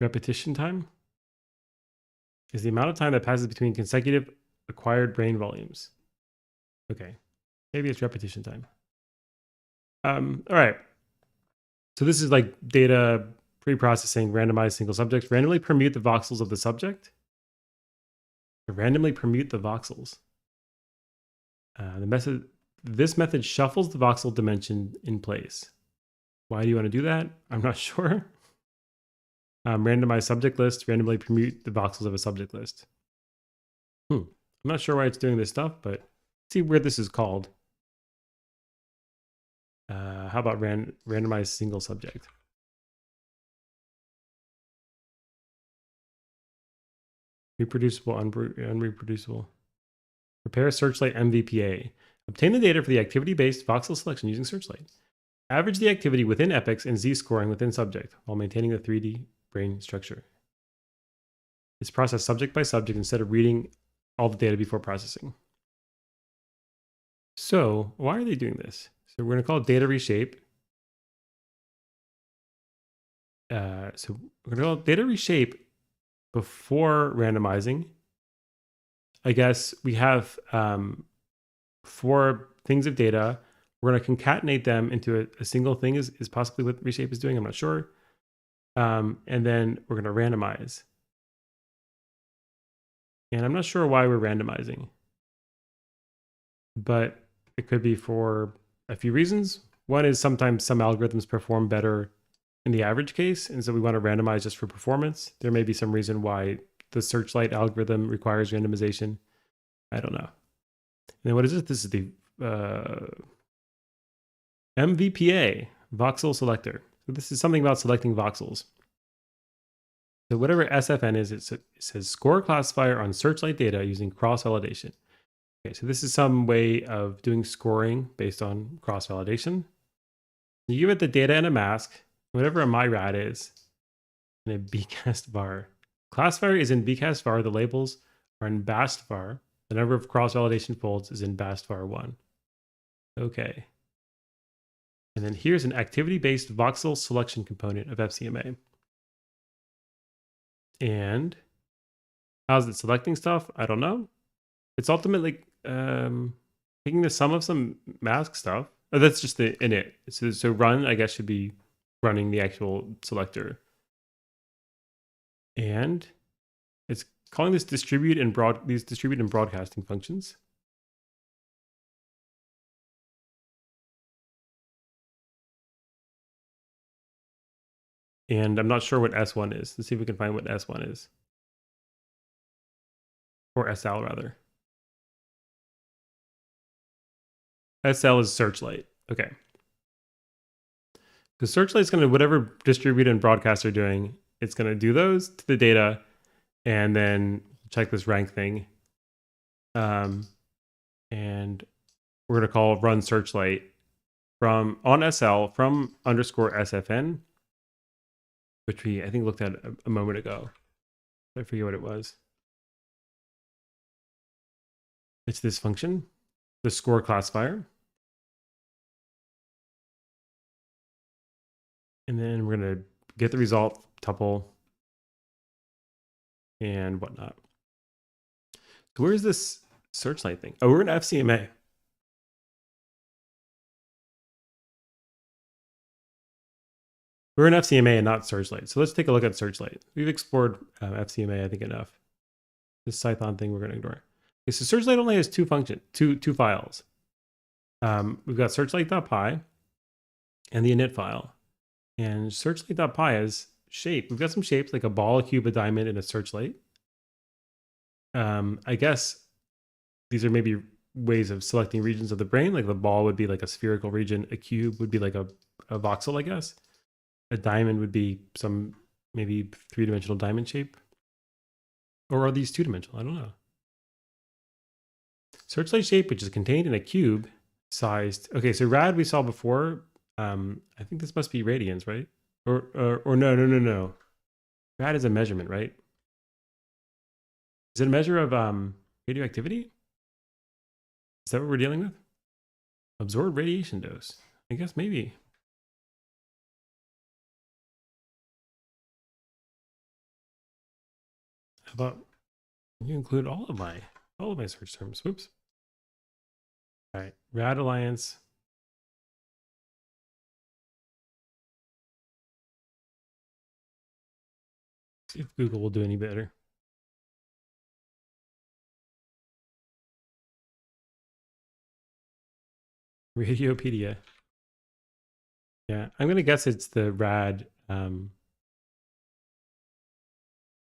Speaker 1: Repetition time is the amount of time that passes between consecutive acquired brain volumes. Okay, maybe it's repetition time. All right. So this is like data pre-processing, randomized single subjects. Randomly permute the voxels of the subject. Randomly permute the voxels. This method shuffles the voxel dimension in place. Why do you want to do that? I'm not sure. Randomize subject list, randomly permute the voxels of a subject list. I'm not sure why it's doing this stuff, but let's see where this is called. How about randomized single subject? Reproducible, unreproducible. Prepare Searchlight MVPA. Obtain the data for the activity-based voxel selection using Searchlight. Average the activity within epochs and z-scoring within subject while maintaining the 3D brain structure. It's processed subject by subject instead of reading all the data before processing. So why are they doing this? So we're going to call it data reshape. So we're going to call it data reshape before randomizing. I guess we have 4 things of data. We're going to concatenate them into a single thing is possibly what reshape is doing. I'm not sure. And then we're going to randomize. And I'm not sure why we're randomizing, but it could be for a few reasons. One is sometimes some algorithms perform better in the average case, and so we want to randomize just for performance. There may be some reason why the Searchlight algorithm requires randomization. I don't know. And then what is this? This is the MVPA, voxel selector. So this is something about selecting voxels. So whatever SFN is, it says score classifier on Searchlight data using cross-validation. Okay, so this is some way of doing scoring based on cross-validation. You give it the data and a mask, whatever a MyRAD is, and a bcast var. Classifier is in bcast var, the labels are in bast var. The number of cross-validation folds is in bast var 1. Okay. And then here's an activity-based voxel selection component of FCMA. And how's it selecting stuff? I don't know. It's ultimately taking the sum of some mask stuff. Oh, that's just the init. So run, I guess, should be running the actual selector. And it's calling this these distribute and broadcasting functions. And I'm not sure what S1 is. Let's see if we can find what S1 is. Or SL, rather. SL is Searchlight. Okay. Because Searchlight's going to, whatever distribute and broadcast are doing, it's going to do those to the data and then check this rank thing. And we're going to call run Searchlight from on SL from underscore SFN, which we, I think, looked at a moment ago. I forget what it was. It's this function, the score classifier. And then we're going to get the result tuple and whatnot. So where's this Searchlight thing? Oh, we're in FCMA. We're in FCMA and not Searchlight. So let's take a look at Searchlight. We've explored FCMA, I think, enough. This Python thing we're going to ignore. Okay, so Searchlight only has two files. We've got searchlight.py and the init file. And searchlight.py has shape. We've got some shapes like a ball, a cube, a diamond, and a searchlight. I guess these are maybe ways of selecting regions of the brain. Like the ball would be like a spherical region. A cube would be like a voxel, I guess. A diamond would be some maybe 3-dimensional diamond shape. Or are these 2-dimensional? I don't know. Searchlight shape, which is contained in a cube sized. Okay, so rad we saw before. I think this must be radians, right? Or no. Rad is a measurement, right? Is it a measure of radioactivity? Is that what we're dealing with? Absorbed radiation dose. I guess maybe. How about you include all of my search terms? Whoops. All right, Rad Alliance. See if Google will do any better. Radiopedia. Yeah, I'm gonna guess it's the rad,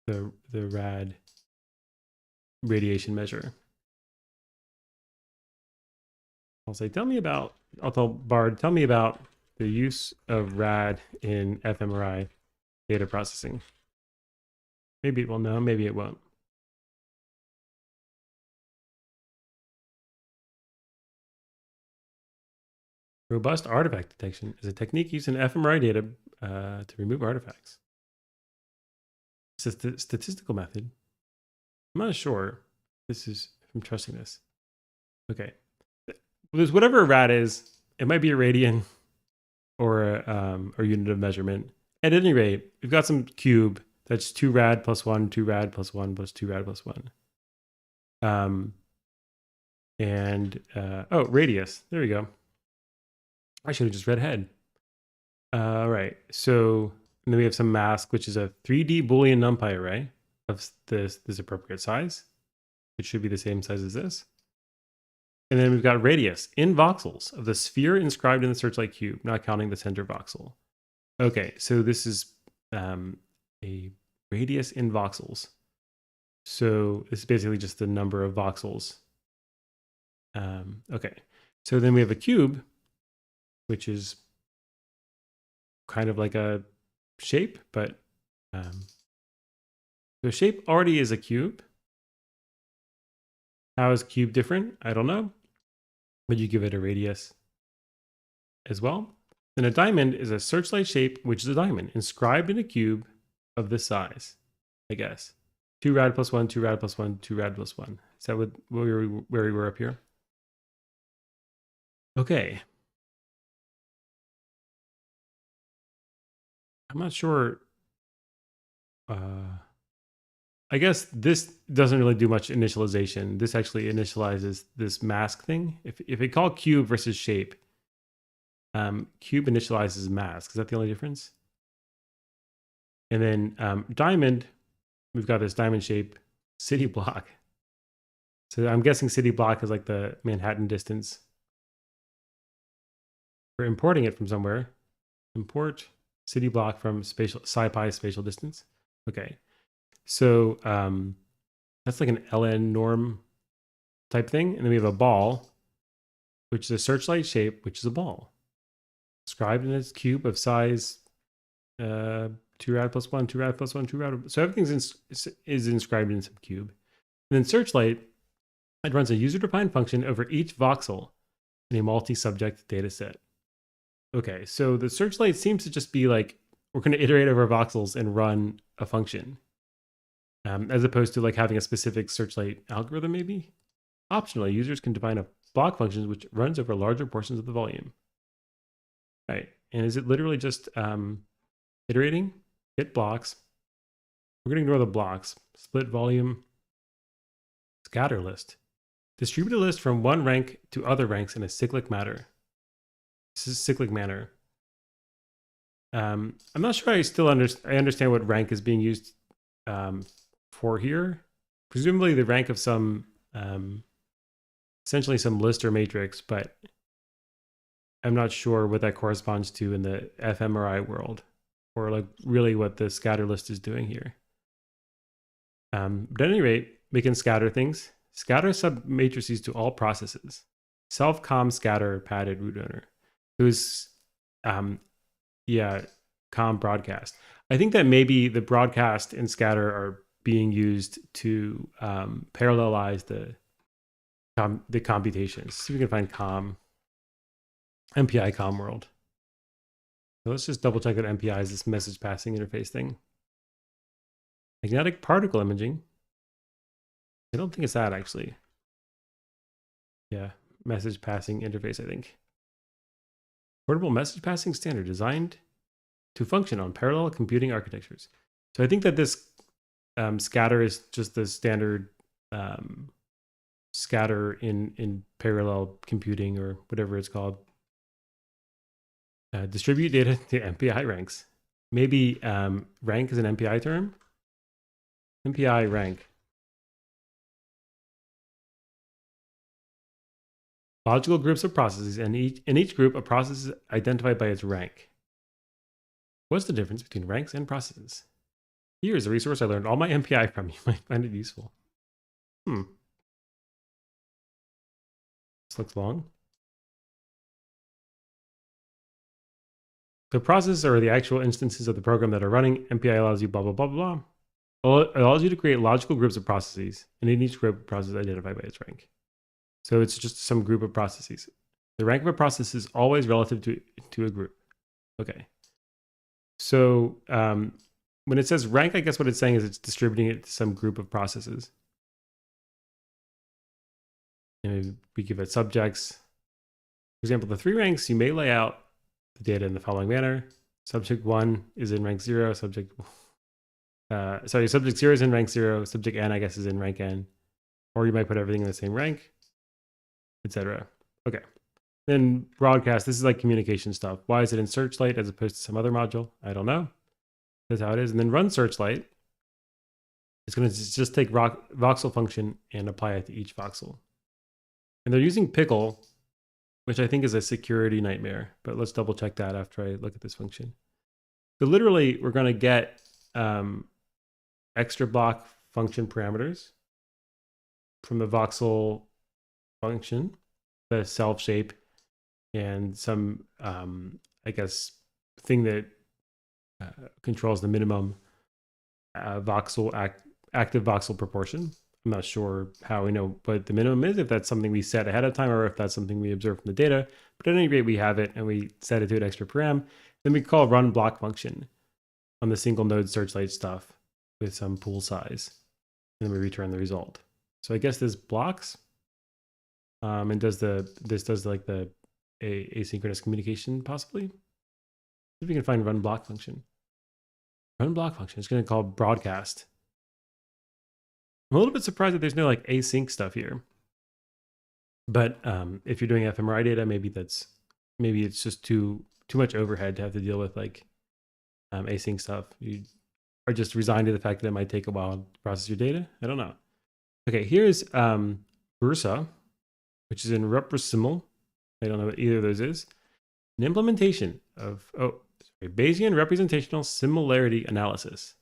Speaker 1: the rad radiation measure. I'll say, I'll tell Bard, tell me about the use of rad in fMRI data processing. Maybe it will know, maybe it won't. Robust artifact detection is a technique used in fMRI data to remove artifacts. It's a statistical method. I'm not sure if I'm trusting this. Okay. There's whatever a rad is. It might be a radian or a unit of measurement. At any rate, we've got some cube that's 2 rad plus 1, 2 rad plus 1 plus 2 rad plus 1. Oh, radius. There we go. I should have just read head. All right. So and then we have some mask, which is a 3D Boolean numpy array of this appropriate size. It should be the same size as this. And then we've got radius in voxels of the sphere inscribed in the searchlight cube, not counting the center voxel. Okay, so this is a radius in voxels. So this is basically just the number of voxels. Okay, so then we have a cube, which is kind of like a shape, but the shape already is a cube. How is cube different? I don't know, but you give it a radius as well. And a diamond is a searchlight shape, which is a diamond inscribed in a cube of this size, I guess. 2 rad plus 1, 2 rad plus 1, 2 rad plus 1. Is that where we were up here? Okay. I'm not sure. I guess this doesn't really do much initialization. This actually initializes this mask thing. If it called cube versus shape, cube initializes mask. Is that the only difference? And then diamond, we've got this diamond shape, city block. So I'm guessing city block is like the Manhattan distance. We're importing it from somewhere. Import city block from SciPy spatial distance. Okay. So that's like an ln norm type thing. And then we have a ball, which is a searchlight shape, which is a ball. Described in its cube of size 2 rad plus 1, 2 rad plus 1, 2 rad. So everything is inscribed in some cube. And then searchlight, it runs a user-defined function over each voxel in a multi-subject data set. Okay, so the searchlight seems to just be like, we're going to iterate over voxels and run a function. As opposed to like having a specific searchlight algorithm, maybe. Optionally, users can define a block function which runs over larger portions of the volume. Right, and is it literally just iterating? Hit blocks. We're going to ignore the blocks. Split volume. Scatter list. Distribute a list from one rank to other ranks in a cyclic manner. This is cyclic manner. I'm not sure I understand what rank is being used for here. Presumably the rank of some, essentially some list or matrix, but I'm not sure what that corresponds to in the fMRI world, or like really what the scatter list is doing here. But at any rate, we can scatter things. Scatter submatrices to all processes. Self-com scatter padded root owner. Who's, com broadcast. I think that maybe the broadcast and scatter are being used to parallelize the computations. See if we can find com, MPI com world. So let's just double check that MPI is this message passing interface thing. Magnetic particle imaging. I don't think it's that actually. Yeah, message passing interface, I think. Portable message passing standard designed to function on parallel computing architectures. So I think that this Scatter is just the standard scatter in parallel computing or whatever it's called. Distribute data to MPI ranks. Maybe rank is an MPI term. MPI rank. Logical groups of processes, and in each group, a process is identified by its rank. What's the difference between ranks and processes? Here's a resource I learned all my MPI from. You might find it useful. This looks long. So processes are the actual instances of the program that are running. MPI allows you blah, blah, blah, blah. Well, it allows you to create logical groups of processes, and in each group, process is identified by its rank. So it's just some group of processes. The rank of a process is always relative to a group. Okay. So when it says rank, I guess what it's saying is it's distributing it to some group of processes. And we give it subjects. For example, the 3 ranks, you may lay out the data in the following manner. Subject 1 is in rank 0. Subject 0 is in rank 0. Subject n, I guess, is in rank n. Or you might put everything in the same rank, etc. Okay. Then broadcast, this is like communication stuff. Why is it in Searchlight as opposed to some other module? I don't know. That's how it is. And then run Searchlight. It's going to just take voxel function and apply it to each voxel. And they're using pickle, which I think is a security nightmare. But let's double check that after I look at this function. So literally, we're going to get extra block function parameters from the voxel function, the self shape, and some, I guess, thing that controls the minimum active voxel proportion. I'm not sure how we know what the minimum is, if that's something we set ahead of time or if that's something we observe from the data. But at any rate, we have it and we set it to an extra param. Then we call run block function on the single node Searchlight stuff with some pool size. And then we return the result. So I guess this blocks and does like the asynchronous communication possibly. If we can find run block function. Run block function. It's going to call broadcast. I'm a little bit surprised that there's no like async stuff here. But if you're doing fMRI data, maybe it's just too much overhead to have to deal with like async stuff. You are just resigned to the fact that it might take a while to process your data. I don't know. Okay, here's Bursa, which is in repressimal. I don't know what either of those is. An implementation of Bayesian representational similarity analysis.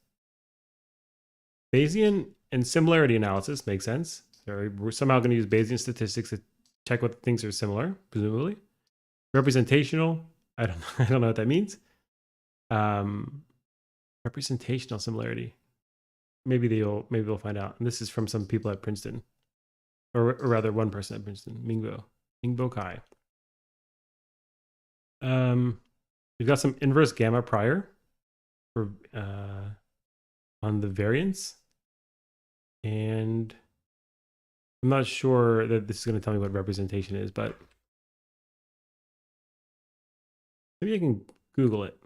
Speaker 1: Bayesian and similarity analysis makes sense. We're somehow going to use Bayesian statistics to check what things are similar, presumably. Representational, I don't know what that means. Representational similarity. Maybe we'll find out. And this is from some people at Princeton, or rather one person at Princeton, Mingbo Kai. We've got some inverse gamma prior for on the variance. And I'm not sure that this is going to tell me what representation is, but maybe I can Google it.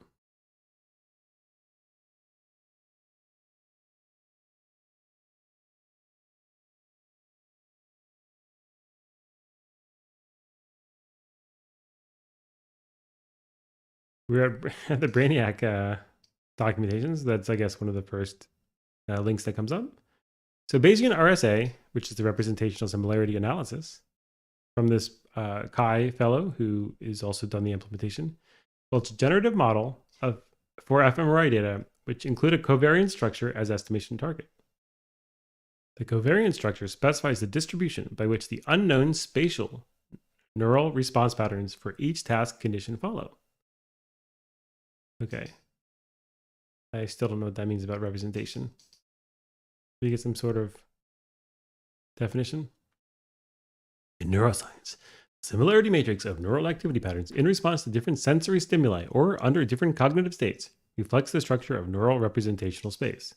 Speaker 1: We're at the BrainIAK documentations. That's, I guess, one of the first links that comes up. So Bayesian RSA, which is the representational similarity analysis from this Kai fellow who is also done the implementation. Well, it's a generative model for fMRI data, which include a covariance structure as estimation target. The covariance structure specifies the distribution by which the unknown spatial neural response patterns for each task condition follow. Okay. I still don't know what that means about representation. Do you get some sort of definition? In neuroscience, similarity matrix of neural activity patterns in response to different sensory stimuli or under different cognitive states reflects the structure of neural representational space.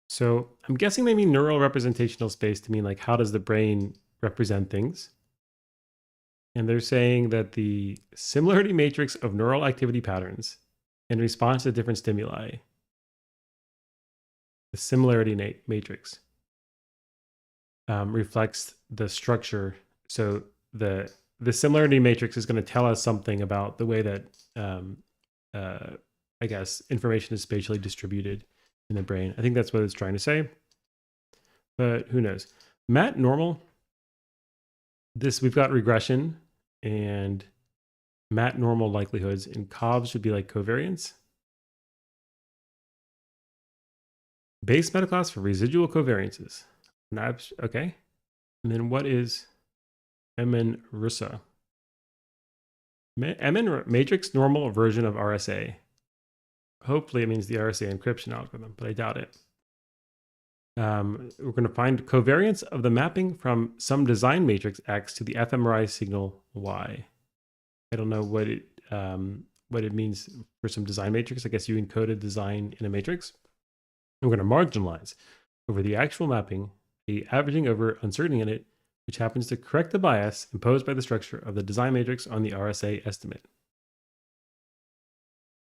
Speaker 1: So I'm guessing they mean neural representational space to mean like how does the brain represent things? And they're saying that the similarity matrix of neural activity patterns in response to different stimuli the similarity matrix reflects the structure. So the similarity matrix is going to tell us something about the way that I guess information is spatially distributed in the brain. I think that's what it's trying to say, but who knows? Mat normal. We've got regression and Mat normal likelihoods, and COVs should be like covariance. Base metaclass for residual covariances. Okay. And then what is MN Russa? MN matrix normal version of RSA. Hopefully it means the RSA encryption algorithm, but I doubt it. We're going to find covariance of the mapping from some design matrix X to the fMRI signal Y. I don't know what it means for some design matrix. I guess you encoded design in a matrix. And we're going to marginalize over the actual mapping, the averaging over uncertainty in it, which happens to correct the bias imposed by the structure of the design matrix on the RSA estimate.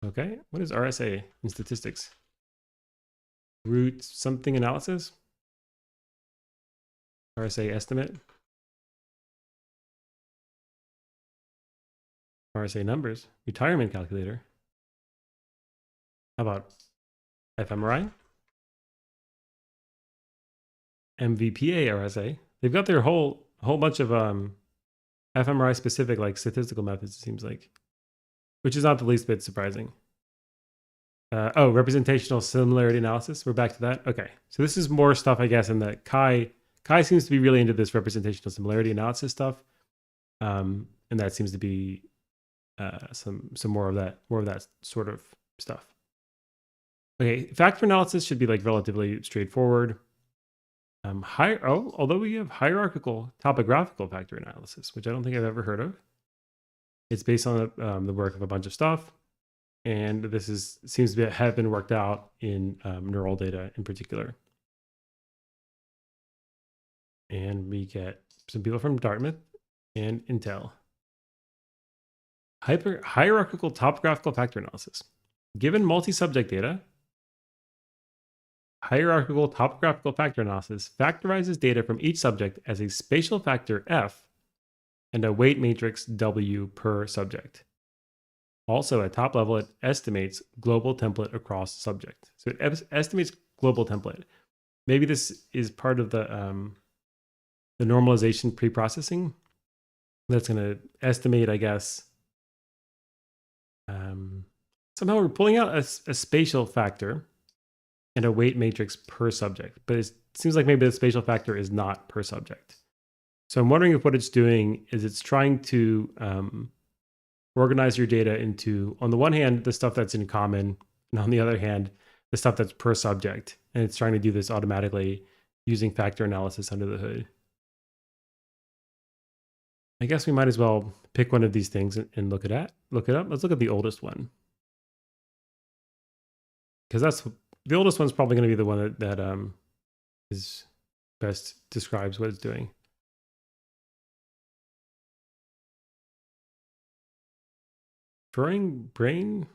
Speaker 1: Okay, what is RSA in statistics? Root something analysis? RSA estimate? RSA numbers? Retirement calculator? How about fMRI? MVPA RSA? They've got their whole bunch of fMRI specific like statistical methods, it seems like, which is not the least bit surprising. Oh, representational similarity analysis. We're back to that. Okay, so this is more stuff, I guess, in the Kai seems to be really into this representational similarity analysis stuff, and that seems to be some more of that sort of stuff. Okay, factor analysis should be like relatively straightforward. Although we have hierarchical topographical factor analysis, which I don't think I've ever heard of. It's based on the work of a bunch of stuff, and this seems to have been worked out in neural data in particular. And we get some people from Dartmouth and Intel. Hierarchical topographical factor analysis. Given multi-subject data, hierarchical topographical factor analysis factorizes data from each subject as a spatial factor F and a weight matrix W per subject. Also, at top level, it estimates global template across subject. So it estimates global template. Maybe this is part of the normalization pre-processing that's going to estimate, I guess. Somehow we're pulling out a spatial factor and a weight matrix per subject, but it seems like maybe the spatial factor is not per subject. So I'm wondering if what it's doing is it's trying to organize your data into, on the one hand, the stuff that's in common, and on the other hand, the stuff that's per subject. And it's trying to do this automatically using factor analysis under the hood. I guess we might as well pick one of these things and look it up. Let's look at the oldest one. Because the oldest one's probably going to be the one that is best describes what it's doing. Inferring brain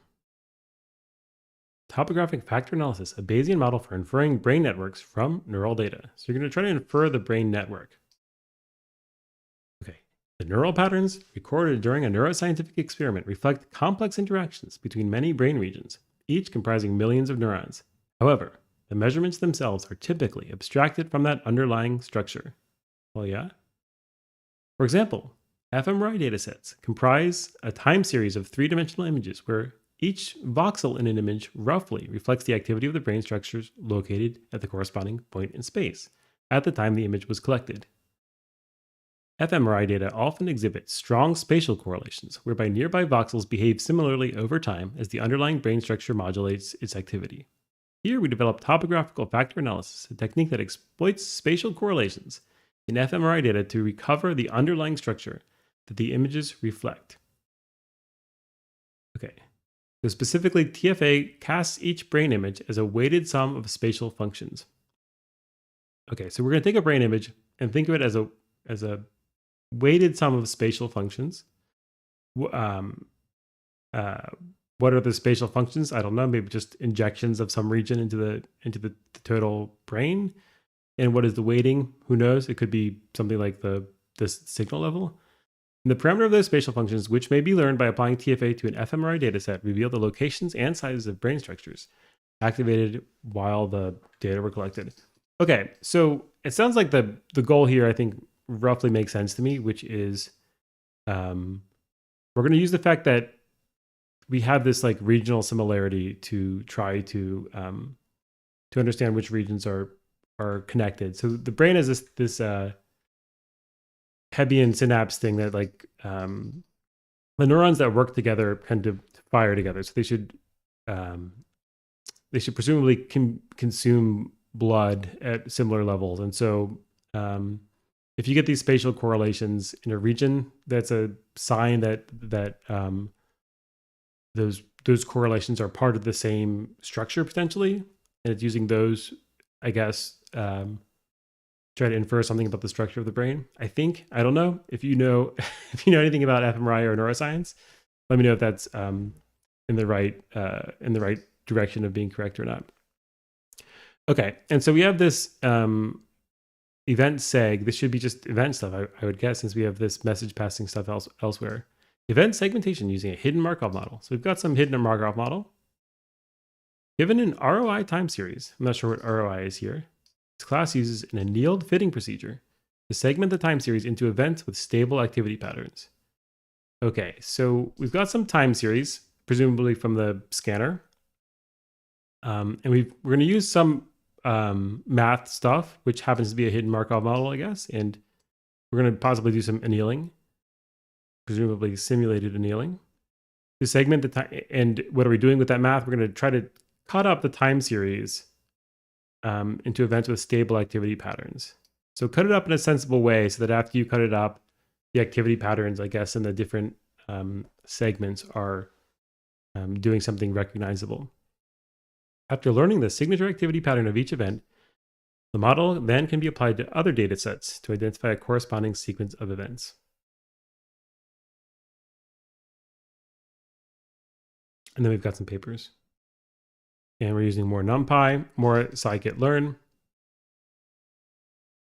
Speaker 1: topographic factor analysis, a Bayesian model for inferring brain networks from neural data. So you're going to try to infer the brain network. Okay. The neural patterns recorded during a neuroscientific experiment reflect complex interactions between many brain regions, each comprising millions of neurons. However, the measurements themselves are typically abstracted from that underlying structure. Well, yeah. For example, fMRI datasets comprise a time series of three-dimensional images where each voxel in an image roughly reflects the activity of the brain structures located at the corresponding point in space at the time the image was collected. fMRI data often exhibit strong spatial correlations whereby nearby voxels behave similarly over time as the underlying brain structure modulates its activity. Here we develop topographical factor analysis, a technique that exploits spatial correlations in fMRI data to recover the underlying structure that the images reflect. Okay, so specifically TFA casts each brain image as a weighted sum of spatial functions. Okay, so we're going to take a brain image and think of it as a weighted sum of spatial functions, where what are the spatial functions? I don't know. Maybe just injections of some region into the total brain. And what is the weighting? Who knows? It could be something like this signal level. And the parameter of those spatial functions, which may be learned by applying TFA to an fMRI dataset, reveal the locations and sizes of brain structures activated while the data were collected. Okay, so it sounds like the goal here, I think, roughly makes sense to me, which is we're going to use the fact that we have this like regional similarity to try to understand which regions are connected. So the brain has this Hebbian synapse thing that like the neurons that work together tend to fire together. So they should presumably consume blood at similar levels. And so if you get these spatial correlations in a region, that's a sign that those correlations are part of the same structure potentially. And it's using those, I guess, try to infer something about the structure of the brain. I think, I don't know if you know anything about fMRI or neuroscience. Let me know if that's in the right direction of being correct or not. Okay, and so we have this event seg. This should be just event stuff, I would guess, since we have this message passing stuff elsewhere. Event segmentation using a hidden Markov model. So we've got some hidden Markov model. Given an ROI time series, I'm not sure what ROI is here. This class uses an annealed fitting procedure to segment the time series into events with stable activity patterns. Okay, so we've got some time series, presumably from the scanner. And we're going to use some math stuff, which happens to be a hidden Markov model, I guess. And we're going to possibly do some annealing, presumably simulated annealing, to segment the time. And what are we doing with that math? We're going to try to cut up the time series into events with stable activity patterns. So cut it up in a sensible way so that after you cut it up, the activity patterns, I guess, in the different segments are doing something recognizable. After learning the signature activity pattern of each event, the model then can be applied to other data sets to identify a corresponding sequence of events. And then we've got some papers. And we're using more NumPy, more scikit-learn.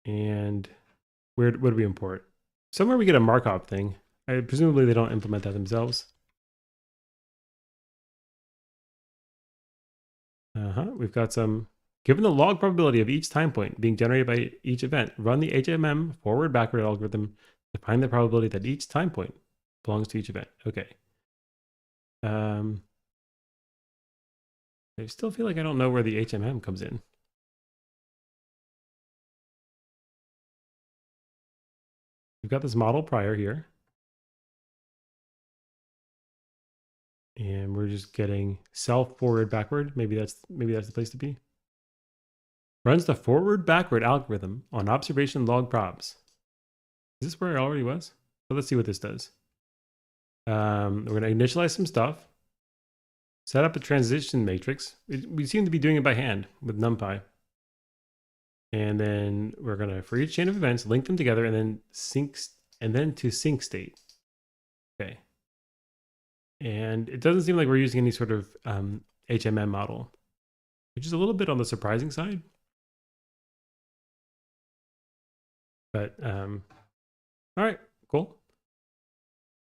Speaker 1: And where do we import? Somewhere we get a Markov thing. Presumably they don't implement that themselves. We've got some, given the log probability of each time point being generated by each event, run the HMM forward-backward algorithm to find the probability that each time point belongs to each event. Okay. I still feel like I don't know where the HMM comes in. We've got this model prior here. And we're just getting self forward backward. Maybe that's the place to be. Runs the forward backward algorithm on observation log probs. Is this where it already was? So let's see what this does. We're going to initialize some stuff. Set up a transition matrix. We seem to be doing it by hand with NumPy. And then we're going to, for each chain of events, link them together and then to sync state. Okay. And it doesn't seem like we're using any sort of HMM model, which is a little bit on the surprising side. But all right, cool.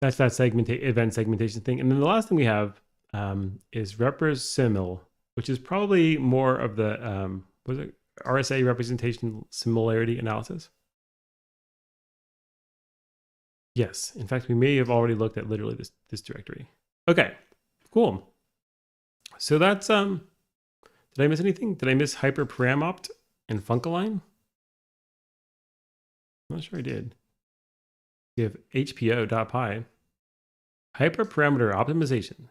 Speaker 1: That's that event segmentation thing. And then the last thing we have is represimil, which is probably more of the RSA representation similarity analysis. Yes, in fact, we may have already looked at literally this directory. Okay, cool. So that's did I miss anything? Did I miss hyperparamopt and funkaline? I'm not sure I did. We have hpo.py, hyperparameter optimization.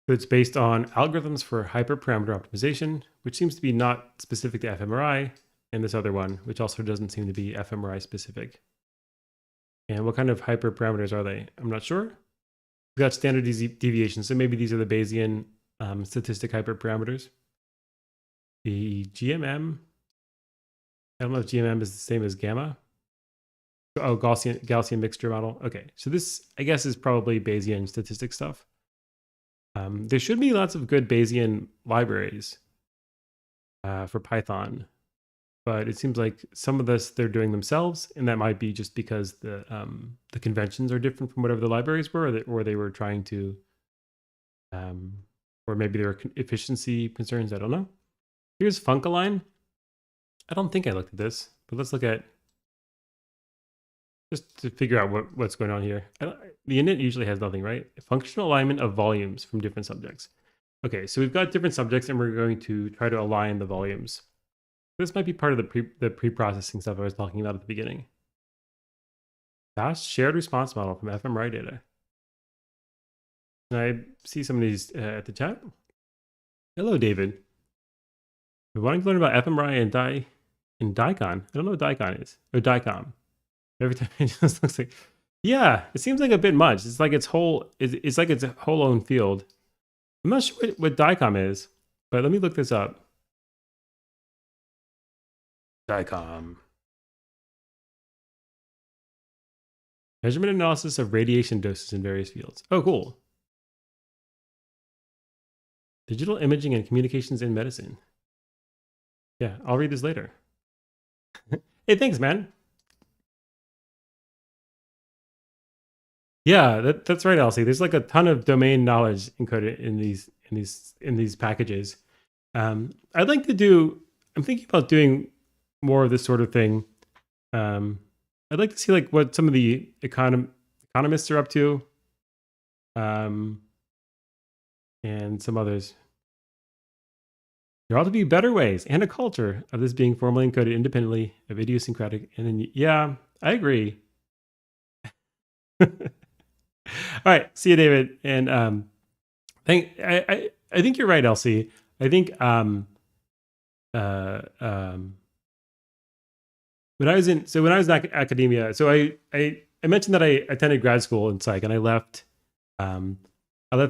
Speaker 1: So it's based on algorithms for hyperparameter optimization, which seems to be not specific to fMRI, and this other one, which also doesn't seem to be fMRI specific. And what kind of hyperparameters are they? I'm not sure. We've got standard deviations, so maybe these are the Bayesian statistic hyperparameters. The GMM, I don't know if GMM is the same as gamma. Oh, Gaussian mixture model. Okay, so this, I guess, is probably Bayesian statistic stuff. There should be lots of good Bayesian libraries for Python, but it seems like some of this they're doing themselves, and that might be just because the conventions are different from whatever the libraries were, or they were trying to, um, or maybe there were efficiency concerns. I don't know. Here's Funkaline. I don't think I looked at this, but let's look at just to figure out what's going on here. The init usually has nothing, right? Functional alignment of volumes from different subjects. Okay, so we've got different subjects, and we're going to try to align the volumes. This might be part of the pre-processing stuff I was talking about at the beginning. Fast shared response model from fMRI data. Can I see some of these at the chat? Hello, David. We're wanting to learn about fMRI and DICOM. I don't know what DICOM is. Or DICOM. Every time it just looks like, yeah, it seems like a bit much. It's like it's like it's a whole own field. I'm not sure what DICOM is, but let me look this up. DICOM. Measurement analysis of radiation doses in various fields. Oh, cool. Digital imaging and communications in medicine. Yeah, I'll read this later. Hey, thanks, man. Yeah, that's right, Elsie. There's like a ton of domain knowledge encoded in these packages. I'd like to do. I'm thinking about doing more of this sort of thing. I'd like to see like what some of the economists are up to, and some others. There ought to be better ways and a culture of this being formally encoded independently of idiosyncratic. And then, yeah, I agree. All right, see you, David. And I think you're right, Elsie. I think when I was in academia, so I mentioned that I attended grad school in psych, and I left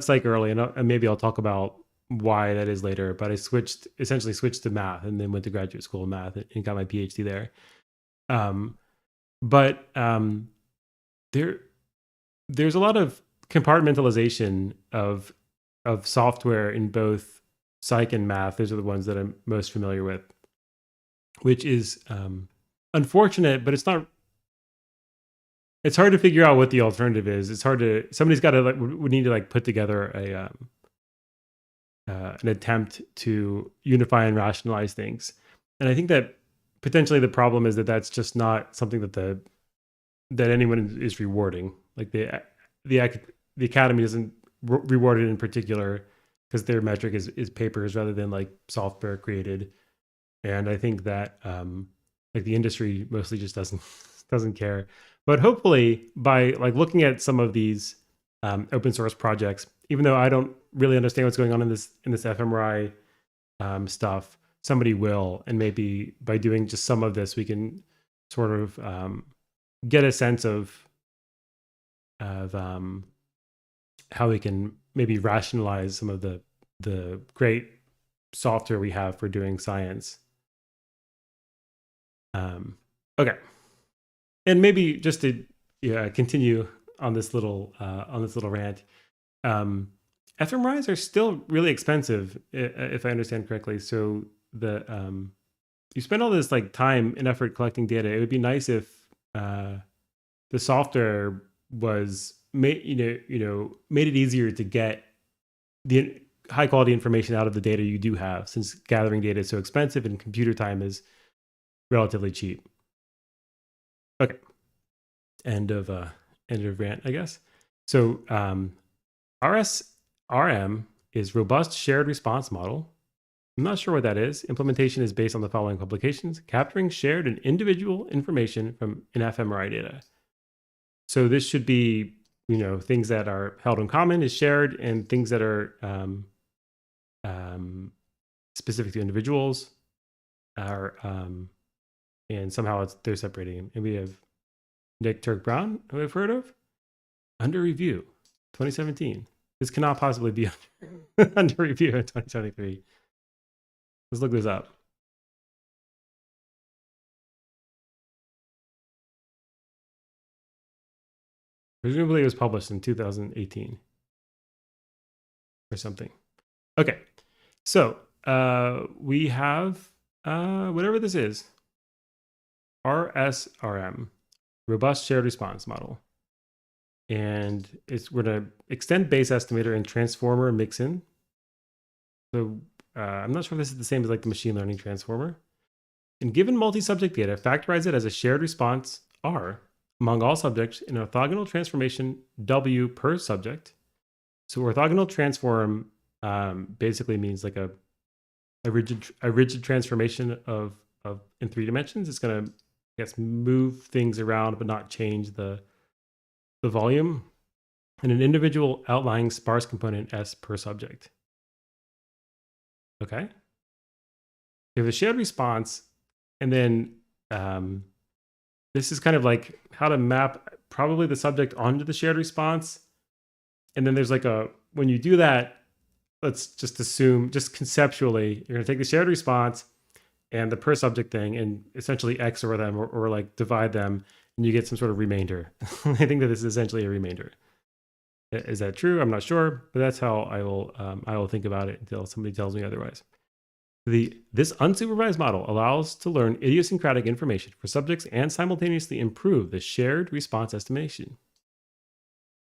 Speaker 1: psych early, and maybe I'll talk about why that is later. But I essentially switched to math, and then went to graduate school in math and got my PhD there. But there's a lot of compartmentalization of software in both psych and math. Those are the ones that I'm most familiar with, which is unfortunate, but it's not. It's hard to figure out what the alternative is. It's hard to. Somebody's got to would need to put together an attempt to unify and rationalize things. And I think that potentially the problem is that that's just not something that anyone is rewarding. Like the academy doesn't reward it in particular because their metric is papers rather than like software created. And I think that like the industry mostly just doesn't care. But hopefully by like looking at some of these open source projects, even though I don't really understand what's going on in this fMRI stuff, somebody will, and maybe by doing just some of this, we can sort of get a sense of how we can maybe rationalize some of the great software we have for doing science. Okay, and maybe just to continue on this little rant. fMRIs are still really expensive, if I understand correctly. So you spend all this like time and effort collecting data. It would be nice if the software was made it easier to get the high quality information out of the data you do have, since gathering data is so expensive and computer time is relatively cheap. Okay, end of rant, I guess. So RSRM is robust shared response model. I'm not sure what that is. Implementation is based on the following publications: capturing shared and individual information from an fMRI data. So this should be, things that are held in common is shared, and things that are specific to individuals are, and somehow they're separating. And we have Nick Turk Brown, who I've heard of, under review, 2017. This cannot possibly be under review in 2023. Let's look this up. Presumably it was published in 2018 or something. Okay, so we have whatever this is, RSRM, Robust Shared Response Model. And we're going to extend base estimator and transformer mix in. So I'm not sure if this is the same as like the machine learning transformer. And given multi-subject data, factorize it as a shared response R among all subjects in orthogonal transformation W per subject. So orthogonal transform basically means like a rigid transformation of in 3 dimensions. It's going to, I guess, move things around but not change the volume, and an individual outlying sparse component S per subject. Okay. We have a shared response, and then this is kind of like how to map probably the subject onto the shared response. And then there's like when you do that, let's just assume, just conceptually, you're going to take the shared response and the per subject thing and essentially XOR them or like divide them, and you get some sort of remainder. I think that this is essentially a remainder. Is that true? I'm not sure, but that's how I will think about it until somebody tells me otherwise. This unsupervised model allows to learn idiosyncratic information for subjects and simultaneously improve the shared response estimation.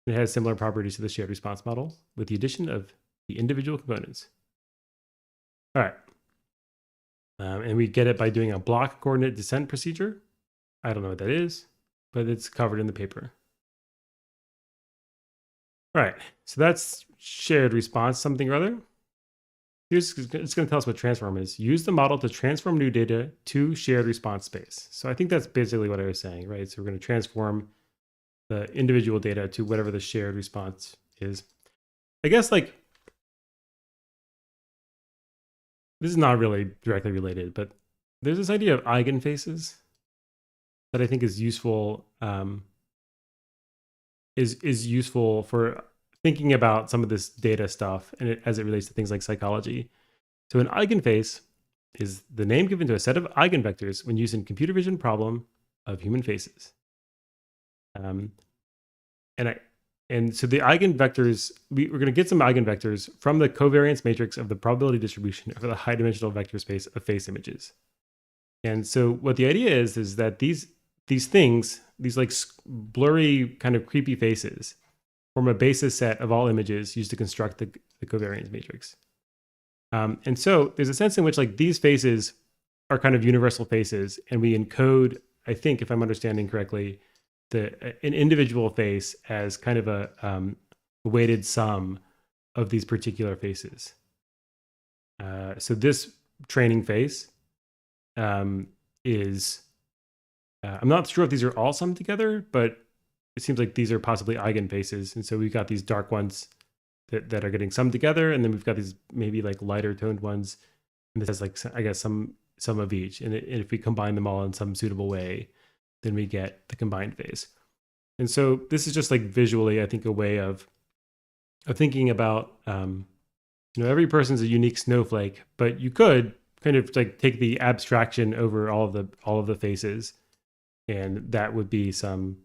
Speaker 1: It has similar properties to the shared response model with the addition of the individual components. All right. And we get it by doing a block coordinate descent procedure. I don't know what that is, but it's covered in the paper. All right, so that's shared response, something or other. It's going to tell us what transform is. Use the model to transform new data to shared response space. So I think that's basically what I was saying, right? So we're going to transform the individual data to whatever the shared response is. I guess like, this is not really directly related, but there's this idea of eigenfaces that I think is useful, is useful for thinking about some of this data stuff and as it relates to things like psychology. So an eigenface is the name given to a set of eigenvectors when used in computer vision problem of human faces. And so the eigenvectors, we're going to get some eigenvectors from the covariance matrix of the probability distribution over the high dimensional vector space of face images. And so what the idea is that these things, these like blurry kind of creepy faces, form a basis set of all images used to construct the covariance matrix. And so there's a sense in which like these faces are kind of universal faces, and we encode, I think, if I'm understanding correctly, an individual face as kind of a weighted sum of these particular faces. So this training face is, I'm not sure if these are all summed together, but it seems like these are possibly eigenfaces. And so we've got these dark ones that are getting summed together, and then we've got these maybe like lighter toned ones. And this has like, I guess, some of each. And if we combine them all in some suitable way, then we get the combined face. And so this is just like visually, I think, a way of thinking about, every person's a unique snowflake, but you could kind of like take the abstraction over all of the faces, and that would be some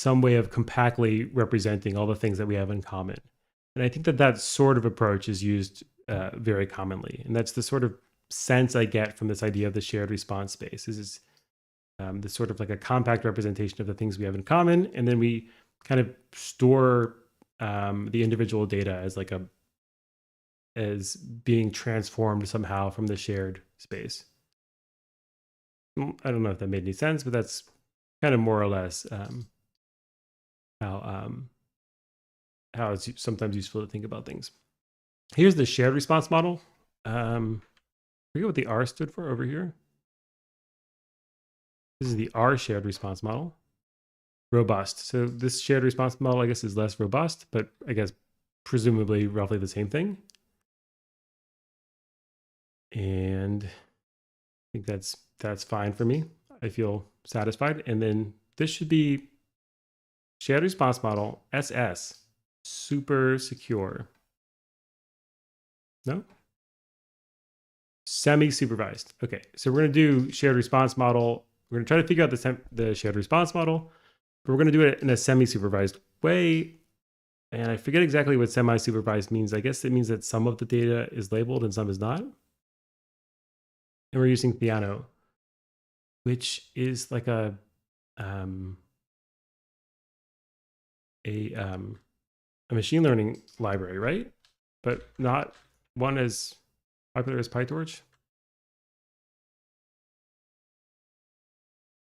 Speaker 1: way of compactly representing all the things that we have in common. And I think that sort of approach is used very commonly. And that's the sort of sense I get from this idea of the shared response space. Is this sort of like a compact representation of the things we have in common. And then we kind of store the individual data as being transformed somehow from the shared space. I don't know if that made any sense, but that's kind of more or less how it's sometimes useful to think about things. Here's the shared response model. I forget what the R stood for over here. This is the R shared response model. Robust. So this shared response model, I guess, is less robust, but I guess presumably roughly the same thing. And I think that's fine for me. I feel satisfied. And then this should be shared response model SS, super secure. No? Semi-supervised. Okay, so we're going to do shared response model. We're going to try to figure out the shared response model, but we're going to do it in a semi-supervised way. And I forget exactly what semi-supervised means. I guess it means that some of the data is labeled and some is not. And we're using Theano, which is like um, a machine learning library, right? But not one as popular as PyTorch.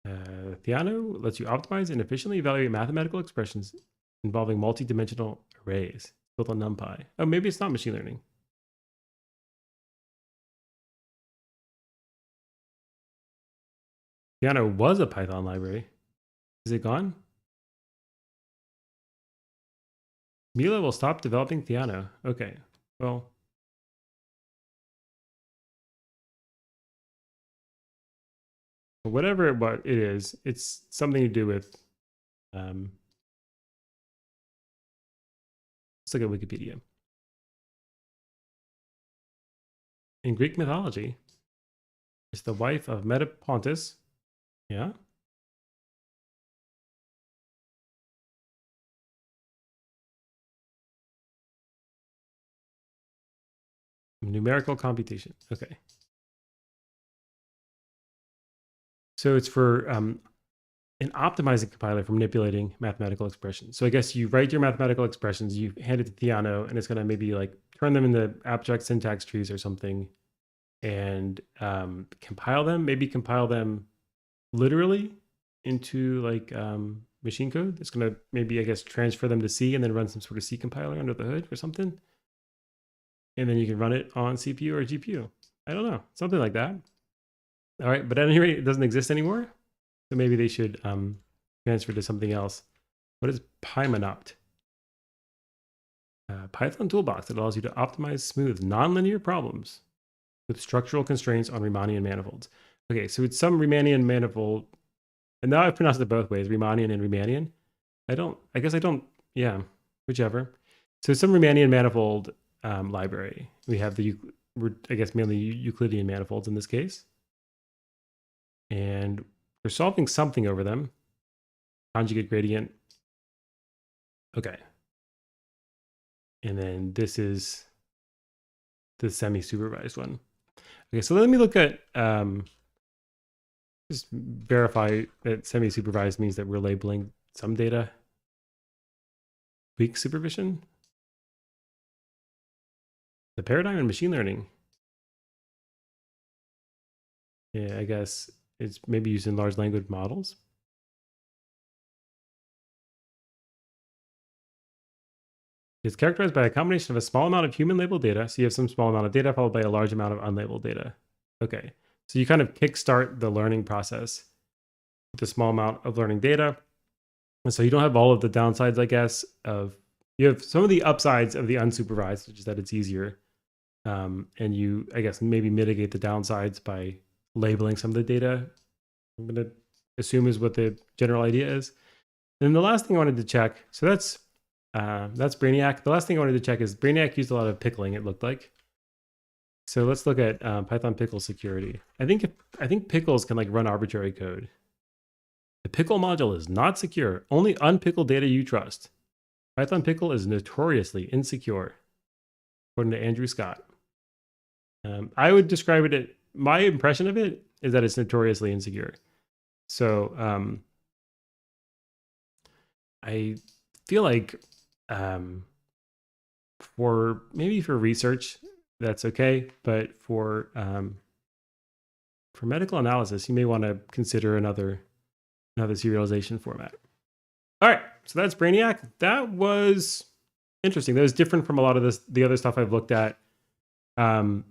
Speaker 1: Theano lets you optimize and efficiently evaluate mathematical expressions involving multi-dimensional arrays built on NumPy. Oh, maybe it's not machine learning. Theano was a Python library. Is it gone? Mila will stop developing Theano. Okay, well. Whatever what it is, it's something to do with, let's look at Wikipedia. In Greek mythology, it's the wife of Metapontus. Yeah. Numerical computation. Okay. So it's for an optimizing compiler for manipulating mathematical expressions. So I guess you write your mathematical expressions, you hand it to Theano, and it's going to maybe like turn them into abstract syntax trees or something and compile them, maybe compile them literally into like machine code. It's going to maybe, I guess, transfer them to C and then run some sort of C compiler under the hood or something. And then you can run it on CPU or GPU. I don't know, something like that. All right, but at any rate, it doesn't exist anymore. So maybe they should transfer to something else. What is Pymonopt? Python toolbox that allows you to optimize smooth nonlinear problems with structural constraints on Riemannian manifolds. Okay, so it's some Riemannian manifold, and now I've pronounced it both ways, Riemannian and Riemannian. I guess I don't, yeah, whichever. So some Riemannian manifold library. We have I guess mainly Euclidean manifolds in this case. And we're solving something over them. Conjugate gradient. Okay. And then this is the semi-supervised one. Okay, so let me look at, just verify that semi-supervised means that we're labeling some data. Weak supervision. The paradigm in machine learning. Yeah, I guess it's maybe used in large language models. It's characterized by a combination of a small amount of human labeled data. So you have some small amount of data followed by a large amount of unlabeled data. Okay. So you kind of kickstart the learning process with a small amount of learning data. And so you don't have all of the downsides, I guess, you have some of the upsides of the unsupervised, which is that it's easier. And you, I guess, maybe mitigate the downsides by labeling some of the data. I'm going to assume is what the general idea is. And then the last thing I wanted to check, so that's BrainIAK. The last thing I wanted to check is BrainIAK used a lot of pickling, it looked like. So let's look at Python pickle security. I think pickles can like run arbitrary code. The pickle module is not secure. Only unpickled data you trust. Python pickle is notoriously insecure, according to Andrew Scott. I would describe it, my impression of it is that it's notoriously insecure. So I feel like for research, that's okay. But for medical analysis, you may want to consider another serialization format. All right, so that's BrainIAK. That was interesting. That was different from a lot of the other stuff I've looked at. I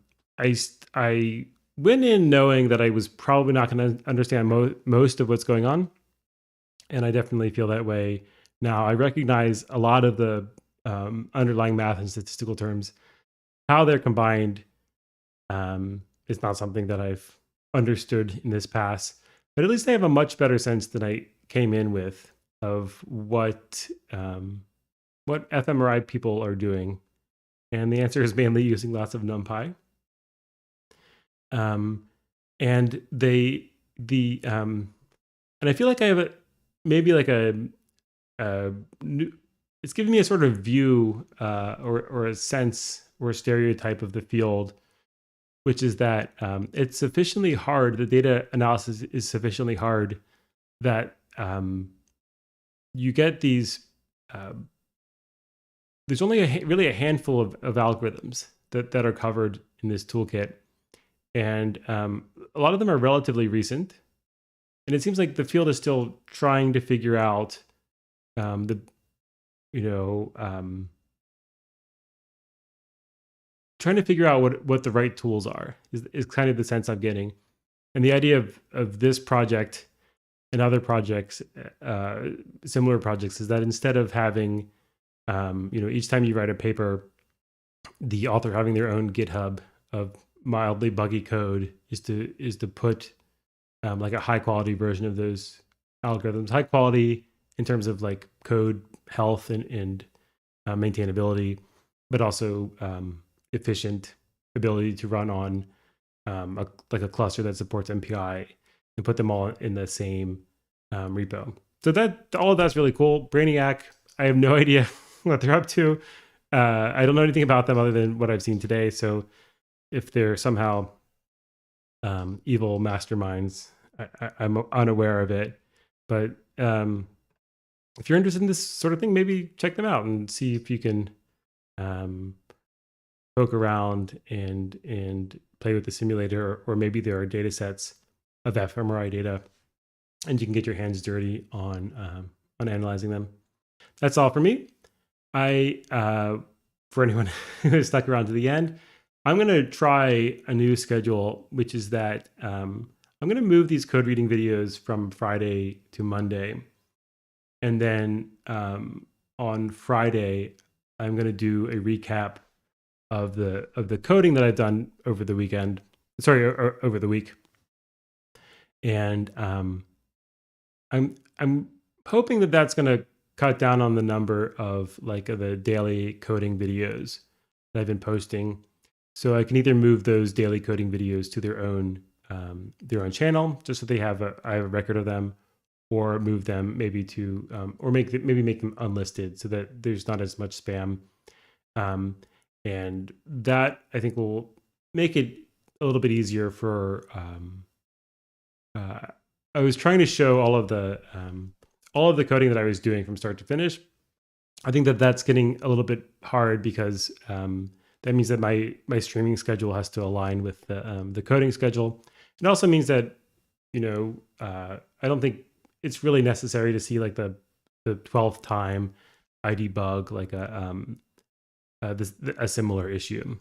Speaker 1: went in knowing that I was probably not going to understand most of what's going on, and I definitely feel that way now. I recognize a lot of the underlying math and statistical terms. How they're combined is not something that I've understood in this pass, but at least I have a much better sense than I came in with of what fMRI people are doing. And the answer is mainly using lots of NumPy. And and I feel like I have maybe like a it's giving me a sort of view or a sense or a stereotype of the field, which is that it's sufficiently hard. The data analysis is sufficiently hard that you get these. There's only really a handful of algorithms that are covered in this toolkit, and a lot of them are relatively recent. And it seems like the field is still trying to figure out the trying to figure out what the right tools are is kind of the sense I'm getting. And the idea of this project and other projects, similar projects, is that instead of having each time you write a paper, the author having their own GitHub of mildly buggy code, is to put like a high quality version of those algorithms, high quality in terms of like code health and maintainability, but also efficient ability to run on like a cluster that supports MPI, and put them all in the same repo. So that all of that's really cool. BrainIAK, I have no idea what they're up to. I don't know anything about them other than what I've seen today. So if they're somehow evil masterminds, I'm unaware of it. But if you're interested in this sort of thing, maybe check them out and see if you can poke around and play with the simulator, or maybe there are data sets of fMRI data and you can get your hands dirty on analyzing them. That's all for me. For anyone who stuck around to the end, I'm going to try a new schedule, which is that I'm going to move these code reading videos from Friday to Monday. And then on Friday, I'm going to do a recap of the coding that I've done over the weekend. Sorry, or over the week. And I'm hoping that that's going to cut down on the number of like the daily coding videos that I've been posting. So I can either move those daily coding videos to their own channel, just so I have a record of them, or move them maybe to or make them unlisted so that there's not as much spam. And that I think will make it a little bit easier for. I was trying to show all of the coding that I was doing from start to finish. I think that that's getting a little bit hard because that means that my streaming schedule has to align with the coding schedule. It also means that I don't think it's really necessary to see like the 12th time I debug like a similar issue.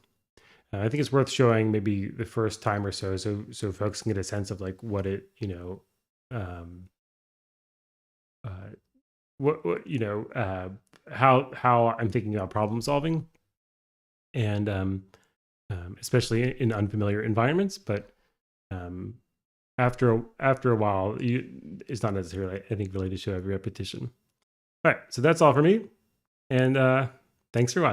Speaker 1: I think it's worth showing maybe the first time or so folks can get a sense of like what it how I'm thinking about problem solving, and especially in unfamiliar environments. But after a while, it's not necessarily, I think, really to show every repetition. All right, so that's all for me, and thanks for watching.